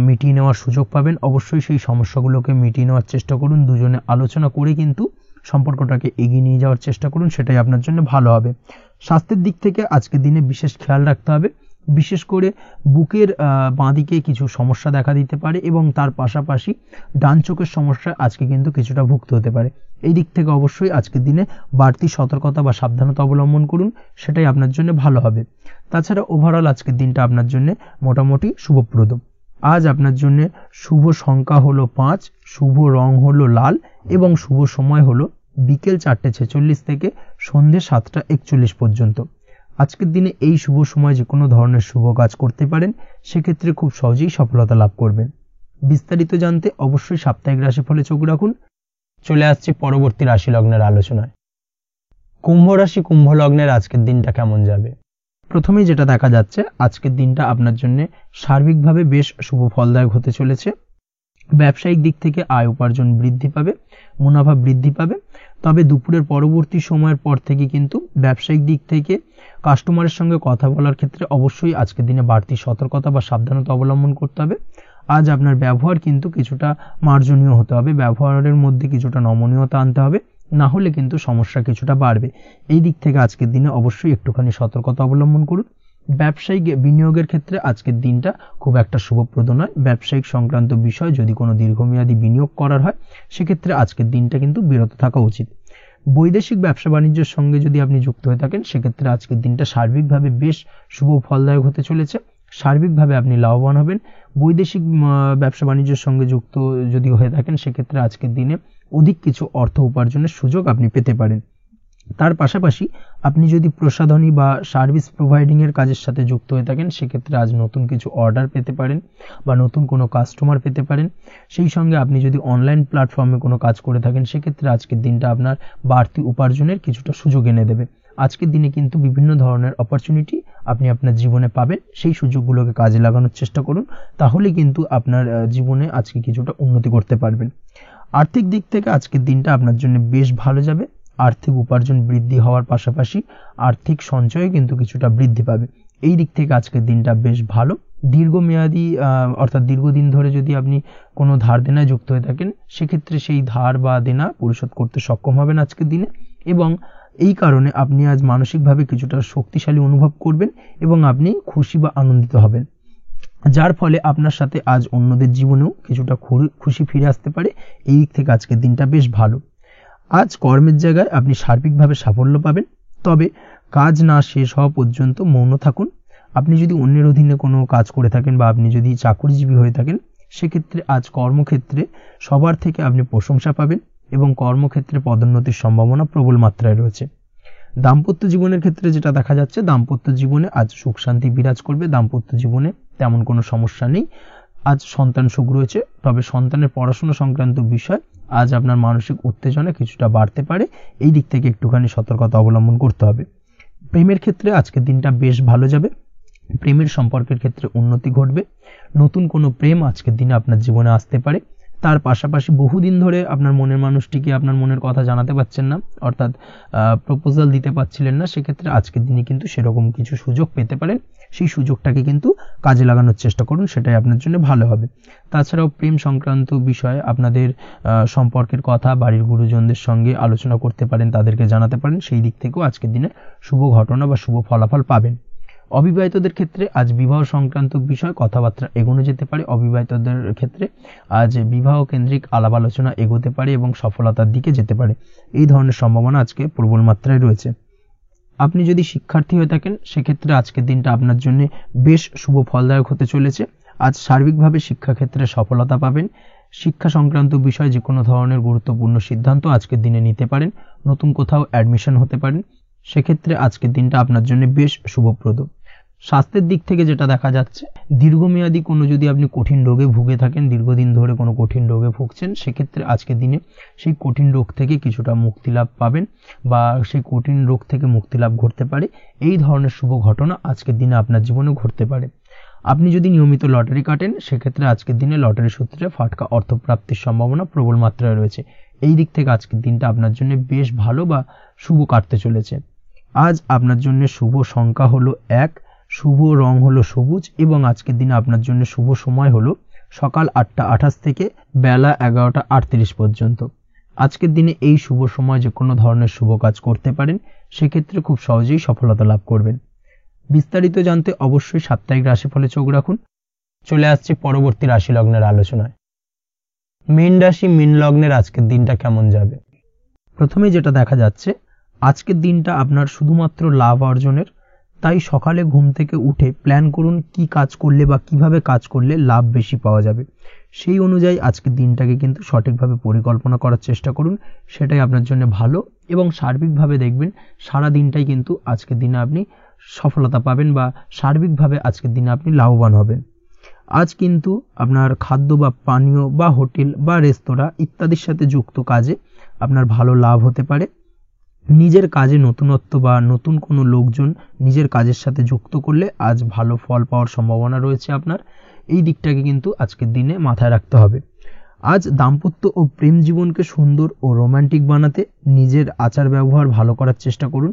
মিটিয়ে নেওয়ার সুযোগ পাবেন। অবশ্যই সেই সমস্যাগুলোকে মিটিয়ে নেওয়ার চেষ্টা করুন, দুজনে আলোচনা করে কিন্তু সম্পর্কটাকে এগিয়ে নিয়ে যাওয়ার চেষ্টা করুন, সেটাই আপনার জন্য ভালো হবে। স্বাস্থ্যের দিক থেকে আজকের দিনে বিশেষ খেয়াল রাখতে হবে, বিশেষ করে বুকের বাঁদিকে কিছু সমস্যা দেখা দিতে পারে এবং তার পাশাপাশি ডান চোখের সমস্যা আজকে কিন্তু কিছুটা ভুগতে হতে পারে। এই দিক থেকে অবশ্যই আজকের দিনে বাড়তি সতর্কতা বা সাবধানতা অবলম্বন করুন, সেটাই আপনার জন্য ভালো হবে। তাছাড়া ওভারঅল আজকের দিনটা আপনার জন্য মোটামুটি শুভপ্রদ। আজ আপনার জন্য শুভ সংখ্যা হলো 5, শুভ রং হলো লাল এবং শুভ সময় হলো বিকেল 4:46 থেকে সন্ধ্যে 7:41 পর্যন্ত। আজকের দিনে এই শুভ সময় যে কোনো ধরনের শুভ কাজ করতে পারেন, সেক্ষেত্রে খুব সহজেই সফলতা লাভ করবেন। বিস্তারিত জানতে অবশ্যই সাপ্তাহিক রাশিফলে চোখ রাখুন। চলে আসছে পরবর্তী রাশি লগ্নের আলোচনায়। কুম্ভ রাশি, কুম্ভ লগ্নের আজকের দিনটা কেমন যাবে? প্রথমেই যেটা দেখা যাচ্ছে, আজকের দিনটা আপনার জন্য সার্বিকভাবে বেশ শুভ ফলদায়ক হতে চলেছে। ব্যবসায়িক দিক থেকে আয় উপার্জন বৃদ্ধি পাবে, মুনাফা বৃদ্ধি পাবে। তবে দুপুরের পরবর্তী সময়ের পর থেকে কিন্তু ব্যবসায়িক দিক থেকে কাস্টমারের সঙ্গে কথা বলার ক্ষেত্রে অবশ্যই আজকের দিনে বাড়তি সতর্কতা বা সাবধানতা অবলম্বন করতে হবে। আজ আপনার ব্যবহার কিন্তু কিছুটা মার্জনীয় হতে হবে, ব্যবহারের মধ্যে কিছুটা নমনীয়তা আনতে হবে, না হলে কিন্তু সমস্যা কিছুটা বাড়বে। এই দিক থেকে আজকের দিনে অবশ্যই একটুখানি সতর্কতা অবলম্বন করুন। ব্যবসায়িক বিনিয়োগের ক্ষেত্রে আজকের দিনটা খুব একটা শুভপ্রদ নয়। ব্যবসায়িক সংক্রান্ত বিষয় যদি কোনো দীর্ঘমেয়াদী বিনিয়োগ করার হয়, সেক্ষেত্রে আজকের দিনটা কিন্তু বিরত থাকা উচিত। বৈদেশিক ব্যবসা বাণিজ্যের সঙ্গে যদি আপনি যুক্ত হয়ে থাকেন, সেক্ষেত্রে আজকের দিনটা সার্বিকভাবে বেশ শুভ ফলদায়ক হতে চলেছে। সার্বিকভাবে আপনি লাভবান হবেন। বৈদেশিক ব্যবসা বাণিজ্যের সঙ্গে যুক্ত যদি হয়ে থাকেন, সেক্ষেত্রে আজকের দিনে অধিক কিছু অর্থ উপার্জনের সুযোগ আপনি পেতে পারেন। তার পাশাপাশি আপনি যদি প্রসাধনী বা সার্ভিস প্রোভাইডিং এর কাজের সাথে যুক্ত হয়ে থাকেন, সেক্ষেত্রে আজ নতুন কিছু অর্ডার পেতে পারেন বা নতুন কোনো কাস্টমার পেতে পারেন। সেই সঙ্গে আপনি যদি অনলাইন প্ল্যাটফর্মে কোনো কাজ করে থাকেন, সেক্ষেত্রে আজকের দিনটা আপনার বাড়তি উপার্জনের কিছুটা সুযোগ এনে দেবে। আজকের দিনে কিন্তু বিভিন্ন ধরনের অপরচুনিটি আপনি আপনার জীবনে পাবেন, সেই সুযোগগুলোকে কাজে লাগানোর চেষ্টা করুন, তাহলে কিন্তু আপনার জীবনে আজকে কিছুটা উন্নতি করতে পারবেন। আর্থিক দিক থেকে আজকের দিনটা আপনার জন্য বেশ ভালো যাবে। আর্থিক উপার্জন বৃদ্ধি হওয়ার পাশাপাশি আর্থিক সঞ্চয় কিন্তু কিছুটা বৃদ্ধি পাবে। এই দিক থেকে আজকের দিনটা বেশ ভালো। দীর্ঘমেয়াদী অর্থাৎ দীর্ঘদিন ধরে যদি আপনি কোনো ধার দেনায় যুক্ত হয়ে থাকেন, সেক্ষেত্রে সেই ধার বা দেনা পরিশোধ করতে সক্ষম হবেন আজকের দিনে, এবং এই কারণে আপনি আজ মানসিকভাবে কিছুটা শক্তিশালী অনুভব করবেন এবং আপনি খুশি বা আনন্দিত হবেন, যার ফলে আপনার সাথে আজ অন্যদের জীবনেও কিছুটা খুশি ফিরে আসতে পারে। এই দিক থেকে আজকের দিনটা বেশ ভালো। আজ কর্মের জায়গায় আপনি সার্বিকভাবে সাফল্য পাবেন, তবে কাজ না শেষ হওয়া পর্যন্ত মৌন থাকুন। আপনি যদি অন্যের অধীনে কোনো কাজ করে থাকেন বা আপনি যদি চাকরিজীবী হয়ে থাকেন, সেক্ষেত্রে আজ কর্মক্ষেত্রে সবার থেকে আপনি প্রশংসা পাবেন এবং কর্মক্ষেত্রে পদোন্নতির সম্ভাবনা প্রবল মাত্রায় রয়েছে। দাম্পত্য জীবনের ক্ষেত্রে যেটা দেখা যাচ্ছে, দাম্পত্য জীবনে আজ সুখ শান্তি বিরাজ করবে। দাম্পত্য জীবনে তেমন কোনো সমস্যা নেই। আজ সন্তান সুখ রয়েছে, তবে সন্তানের পড়াশোনা সংক্রান্ত বিষয় আজ আপনার মানসিক উত্তেজনা কিছুটা বাড়তে পারে, এই দিক থেকে একটুখানি সতর্কতা অবলম্বন করতে হবে। প্রেমের ক্ষেত্রে আজকের দিনটা বেশ ভালো যাবে, প্রেমের সম্পর্কের ক্ষেত্রে উন্নতি ঘটবে, নতুন কোনো প্রেম আজকের দিনে আপনার জীবনে আসতে পারে। তার পাশাপাশি বহুদিন ধরে আপনার মনের মানুষটিকে আপনার মনের কথা জানাতে পারছেন না, অর্থাৎ প্রপোজাল দিতে পারছিলেন না, সেক্ষেত্রে আজকের দিনে কিন্তু সেরকম কিছু সুযোগ পেতে পারেন। সেই সুযোগটাকে কিন্তু কাজে লাগানোর চেষ্টা করুন, সেটাই আপনার জন্য ভালো হবে। তাছাড়াও প্রেম সংক্রান্ত বিষয়ে আপনাদের সম্পর্কের কথা বাড়ির গুরুজনদের সঙ্গে আলোচনা করতে পারেন, তাদেরকে জানাতে পারেন, সেই দিক থেকেও আজকের দিনে শুভ ঘটনা বা শুভ ফলাফল পাবেন। অবিবাহিতদের ক্ষেত্রে আজ বিবাহ সংক্রান্ত বিষয় কথাবার্তা এগোনো যেতে পারে। অবিবাহিতদের ক্ষেত্রে আজ বিবাহ কেন্দ্রিক আলাপ আলোচনা এগোতে পারে এবং সফলতার দিকে যেতে পারে, এই ধরনের সম্ভাবনা আজকে প্রবল মাত্রায় রয়েছে। আপনি যদি শিক্ষার্থী হয়ে থাকেন সেক্ষেত্রে আজকের দিনটা আপনার জন্য বেশ শুভ ফলদায়ক হতে চলেছে। আজ সার্বিকভাবে শিক্ষাক্ষেত্রে সফলতা পাবেন। শিক্ষা সংক্রান্ত বিষয়ে যে কোনো ধরনের গুরুত্বপূর্ণ সিদ্ধান্ত আজকের দিনে নিতে পারেন, নতুন কোথাও অ্যাডমিশন হতে পারেন, সেক্ষেত্রে আজকের দিনটা আপনার জন্য বেশ শুভপ্রদ। স্বাস্থ্যের দিক থেকে যেটা দেখা যাচ্ছে, দীর্ঘমেয়াদী কোনো যদি আপনি কঠিন রোগে ভুগে থাকেন, দীর্ঘদিন ধরে কোনো কঠিন রোগে ভুগছেন, সেক্ষেত্রে আজকের দিনে সেই কঠিন রোগ থেকে কিছুটা মুক্তি লাভ পাবেন বা সেই কঠিন রোগ থেকে মুক্তি লাভ ঘটতে পারে। এই ধরনের শুভ ঘটনা আজকের দিনে আপনার জীবনে ঘটতে পারে। আপনি যদি নিয়মিত লটারি কাটেন সেক্ষেত্রে আজকের দিনে লটারি সূত্রে ফাটকা অর্থপ্রাপ্তির সম্ভাবনা প্রবল মাত্রায় রয়েছে। এই দিক থেকে আজকের দিনটা আপনার জন্য বেশ ভালো বা শুভ কাটতে চলেছে। আজ আপনার জন্য শুভ সংখ্যা হলো 1, শুভ রং হলো সবুজ এবং আজকের দিনে আপনার জন্য শুভ সময় হলো সকাল 8টা 28 থেকে বেলা 11টা 38 পর্যন্ত। আজকের দিনে এই শুভ সময় যে কোনো ধরনের শুভ কাজ করতে পারেন, সেক্ষেত্রে খুব সহজেই সফলতা লাভ করবেন। বিস্তারিত জানতে অবশ্যই সাপ্তাহিক রাশিফলে চোখ রাখুন। চলে আসছে পরবর্তী রাশি লগ্নের আলোচনায়। মীন রাশি মীন লগ্নের আজকের দিনটা কেমন যাবে? প্রথমে যেটা দেখা যাচ্ছে, আজকের দিনটা আপনার শুধুমাত্র লাভ অর্জনের, তাই সকালে ঘুম থেকে উঠে প্ল্যান করুন কি কাজ করলে বা কিভাবে কাজ করলে লাভ বেশি পাওয়া যাবে। সেই অনুযায়ী আজকের দিনটাকে কিন্তু সঠিকভাবে পরিকল্পনা করার চেষ্টা করুন, সেটাই আপনার জন্য ভালো। এবং সার্বিকভাবে দেখবেন সারা দিনটাই কিন্তু আজকের দিনে আপনি সফলতা পাবেন বা সার্বিকভাবে আজকের দিনে আপনি লাভবান হবেন। আজ কিন্তু আপনার খাদ্য বা পানীয় বা হোটেল বা রেস্তোরাঁ ইত্যাদির সাথে যুক্ত কাজে আপনার ভালো লাভ হতে পারে। নিজের কাজে নতুনত্ব বা নতুন কোনো লোকজন নিজের কাজের সাথে যুক্ত করলে আজ ভালো ফল পাওয়ার সম্ভাবনা রয়েছে আপনার। এই দিকটাকে কিন্তু আজকের দিনে মাথায় রাখতে হবে। আজ দাম্পত্য ও প্রেম জীবনকে সুন্দর ও রোমান্টিক বানাতে নিজের আচার ব্যবহার ভালো করার চেষ্টা করুন।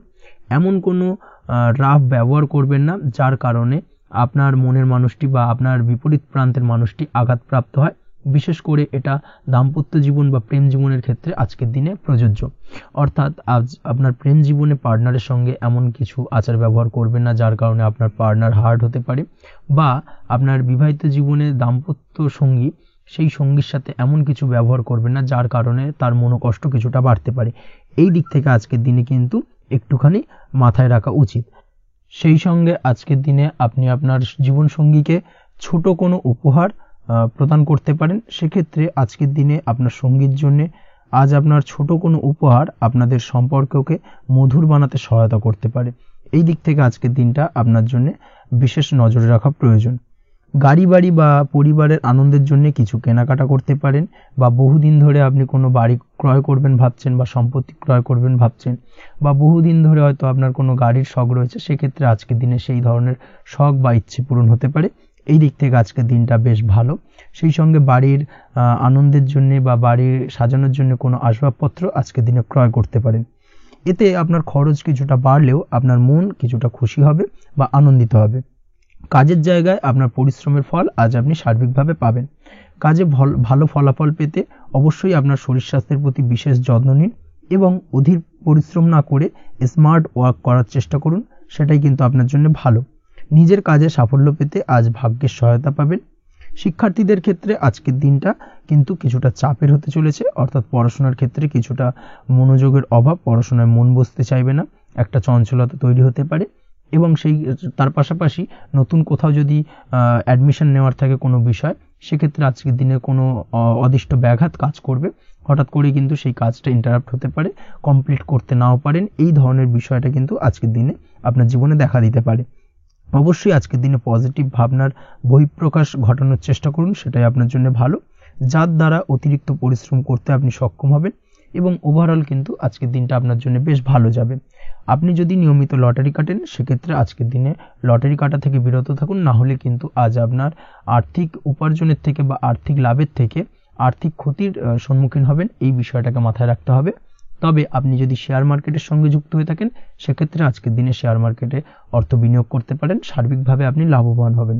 এমন কোনো রাফ ব্যবহার করবেন না যার কারণে আপনার মনের মানুষটি বা আপনার বিপরীত প্রান্তের মানুষটি আঘাতপ্রাপ্ত হয়। বিশেষ করে এটা দাম্পত্য জীবন বা প্রেম জীবনের ক্ষেত্রে আজকের দিনে প্রযোজ্য। অর্থাৎ আজ আপনার প্রেম জীবনে পার্টনারের সঙ্গে এমন কিছু আচার ব্যবহার করবেন না যার কারণে আপনার পার্টনার হার্ট হতে পারে, বা আপনার বিবাহিত জীবনে দাম্পত্য সঙ্গী সেই সঙ্গীর সাথে এমন কিছু ব্যবহার করবেন না যার কারণে তার মনোকষ্ট কিছুটা বাড়তে পারে। এই দিক থেকে আজকের দিনে কিন্তু একটুখানি মাথায় রাখা উচিত। সেই সঙ্গে আজকের দিনে আপনি আপনার জীবনসঙ্গীকে ছোট কোনো উপহার প্রদান করতে পারেন। সেক্ষেত্রে আজকের দিনে আপনার সঙ্গীর জন্য আজ আপনার ছোট কোনো উপহার আপনাদের সম্পর্ককে মধুর বানাতে সহায়তা করতে পারে। এই দিক থেকে আজকের দিনটা আপনার জন্য বিশেষ নজরে রাখা প্রয়োজন। গাড়ি বাড়ি বা পরিবারের আনন্দের জন্য কিছু কেনাকাটা করতে পারেন, বা বহুদিন ধরে আপনি কোনো বাড়ি ক্রয় করবেন ভাবছেন বা সম্পত্তি ক্রয় করবেন ভাবছেন, বা বহুদিন ধরে হয়তো আপনার কোনো গাড়ির শখ রয়েছে, সেক্ষেত্রে আজকের দিনে সেই ধরনের শখ বা ইচ্ছে পূরণ হতে পারে। এই দিক থেকে আজকের দিনটা বেশ ভালো। সেই সঙ্গে বাড়ির আনন্দের জন্য বা বাড়ির সাজানোর জন্য কোনো আসবাবপত্র আজকের দিনে ক্রয় করতে পারেন। এতে আপনার খরচ কিছুটা বাড়লেও আপনার মন কিছুটা খুশি হবে বা আনন্দিত হবে। কাজের জায়গায় আপনার পরিশ্রমের ফল আজ আপনি সার্বিকভাবে পাবেন। কাজে ভালো ফলাফল পেতে অবশ্যই আপনার শরীর স্বাস্থ্যের প্রতি বিশেষ যত্ন নিন এবং অধীর পরিশ্রম না করে স্মার্ট ওয়ার্ক করার চেষ্টা করুন, সেটাই কিন্তু আপনার জন্য ভালো। নিজের কাজে সাফল্য পেতে আজ ভাগ্যের সহায়তা পাবেন। শিক্ষার্থীদের ক্ষেত্রে আজকের দিনটা কিন্তু কিছুটা চাপের হতে চলেছে, অর্থাৎ পড়াশোনার ক্ষেত্রে কিছুটা মনোযোগের অভাব, পড়াশোনায় মন বসতে চাইবে না, একটা চঞ্চলতা তৈরি হতে পারে। এবং তার পাশাপাশি নতুন কোথাও যদি অ্যাডমিশন নেওয়ার থাকে কোনো বিষয়, সেক্ষেত্রে আজকের দিনে কোনো অদিষ্ট ব্যাঘাত কাজ করবে, হঠাৎ করে কিন্তু সেই কাজটা ইন্টারাপ্ট হতে পারে, কমপ্লিট করতে নাও পারেন। এই ধরনের বিষয়টা কিন্তু আজকের দিনে আপনার জীবনে দেখা দিতে পারে। অবশ্যই আজকের দিনে পজিটিভ ভাবনার বহিঃপ্রকাশ ঘটানোর চেষ্টা করুন, সেটাই আপনার জন্য ভালো। যার দ্বারা অতিরিক্ত পরিশ্রম করতে আপনি সক্ষম হবেন এবং ওভারঅল কিন্তু আজকের দিনটা আপনার জন্য বেশ ভালো যাবে। আপনি যদি নিয়মিত লটারি কাটেন সেক্ষেত্রে আজকের দিনে লটারি কাটা থেকে বিরত থাকুন, না হলে কিন্তু আজ আপনার আর্থিক উপার্জনের থেকে বা আর্থিক লাভের থেকে আর্থিক ক্ষতির সম্মুখীন হবেন, এই বিষয়টাকে মাথায় রাখতে হবে। তবে আপনি যদি শেয়ার মার্কেটের সঙ্গে যুক্ত হয়ে থাকেন সেক্ষেত্রে আজকের দিনে শেয়ার মার্কেটে অর্থ বিনিয়োগ করতে পারেন, সার্বিকভাবে আপনি লাভবান হবেন।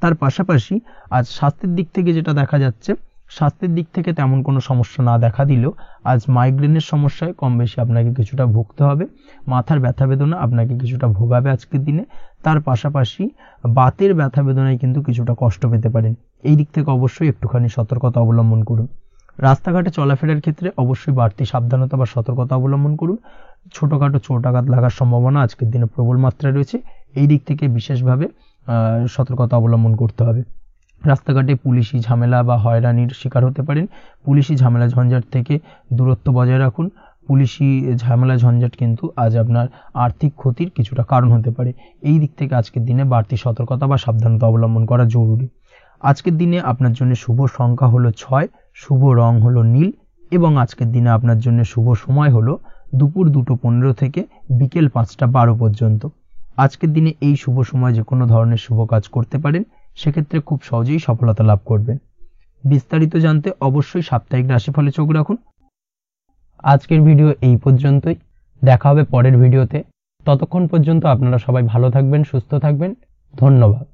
তার পাশাপাশি আজ স্বাস্থ্যের দিক থেকে যেটা দেখা যাচ্ছে, স্বাস্থ্যের দিক থেকে তেমন কোনো সমস্যা না দেখা দিলেও আজ মাইগ্রেনের সমস্যায় কম বেশি আপনাকে কিছুটা ভুগতে হবে, মাথার ব্যথা বেদনা আপনাকে কিছুটা ভোগাবে আজকের দিনে। তার পাশাপাশি বাতের ব্যথা বেদনায় কিন্তু কিছুটা কষ্ট পেতে পারেন, এই দিক থেকে অবশ্যই একটুখানি সতর্কতা অবলম্বন করুন। রাস্তাঘাটে চলাফেরার ক্ষেত্রে অবশ্যই বাড়তি সাবধানতা বা সতর্কতা অবলম্বন করুন। ছোটখাটো চোট আঘাত লাগার সম্ভাবনা আজকের দিনে প্রবল মাত্রায় রয়েছে, এই দিক থেকে বিশেষভাবে সতর্কতা অবলম্বন করতে হবে। রাস্তাঘাটে পুলিশি ঝামেলা বা হয়রানির শিকার হতে পারেন, পুলিশি ঝামেলা ঝঞ্ঝাট থেকে দূরত্ব বজায় রাখুন। পুলিশি ঝামেলা ঝঞ্ঝাট কিন্তু আজ আপনার আর্থিক ক্ষতির কিছুটা কারণ হতে পারে, এই দিক থেকে আজকের দিনে বাড়তি সতর্কতা বা সাবধানতা অবলম্বন করা জরুরি। আজকের দিনে আপনার জন্য শুভ সংখ্যা হলো 6, শুভ রং হলো নীল এবং আজকের দিনে আপনার জন্য শুভ সময় হলো দুপুর 2:15 থেকে বিকেল 5:12 পর্যন্ত। আজকের দিনে এই শুভ সময় যে কোনো ধরনের শুভ কাজ করতে পারেন, সেক্ষেত্রে খুব সহজেই সফলতা লাভ করবেন। বিস্তারিত জানতে অবশ্যই সাপ্তাহিক রাশিফলে চোখ রাখুন। আজকের ভিডিও এই পর্যন্তই, দেখা হবে পরের ভিডিওতে। ততক্ষণ পর্যন্ত আপনারা সবাই ভালো থাকবেন, সুস্থ থাকবেন। ধন্যবাদ।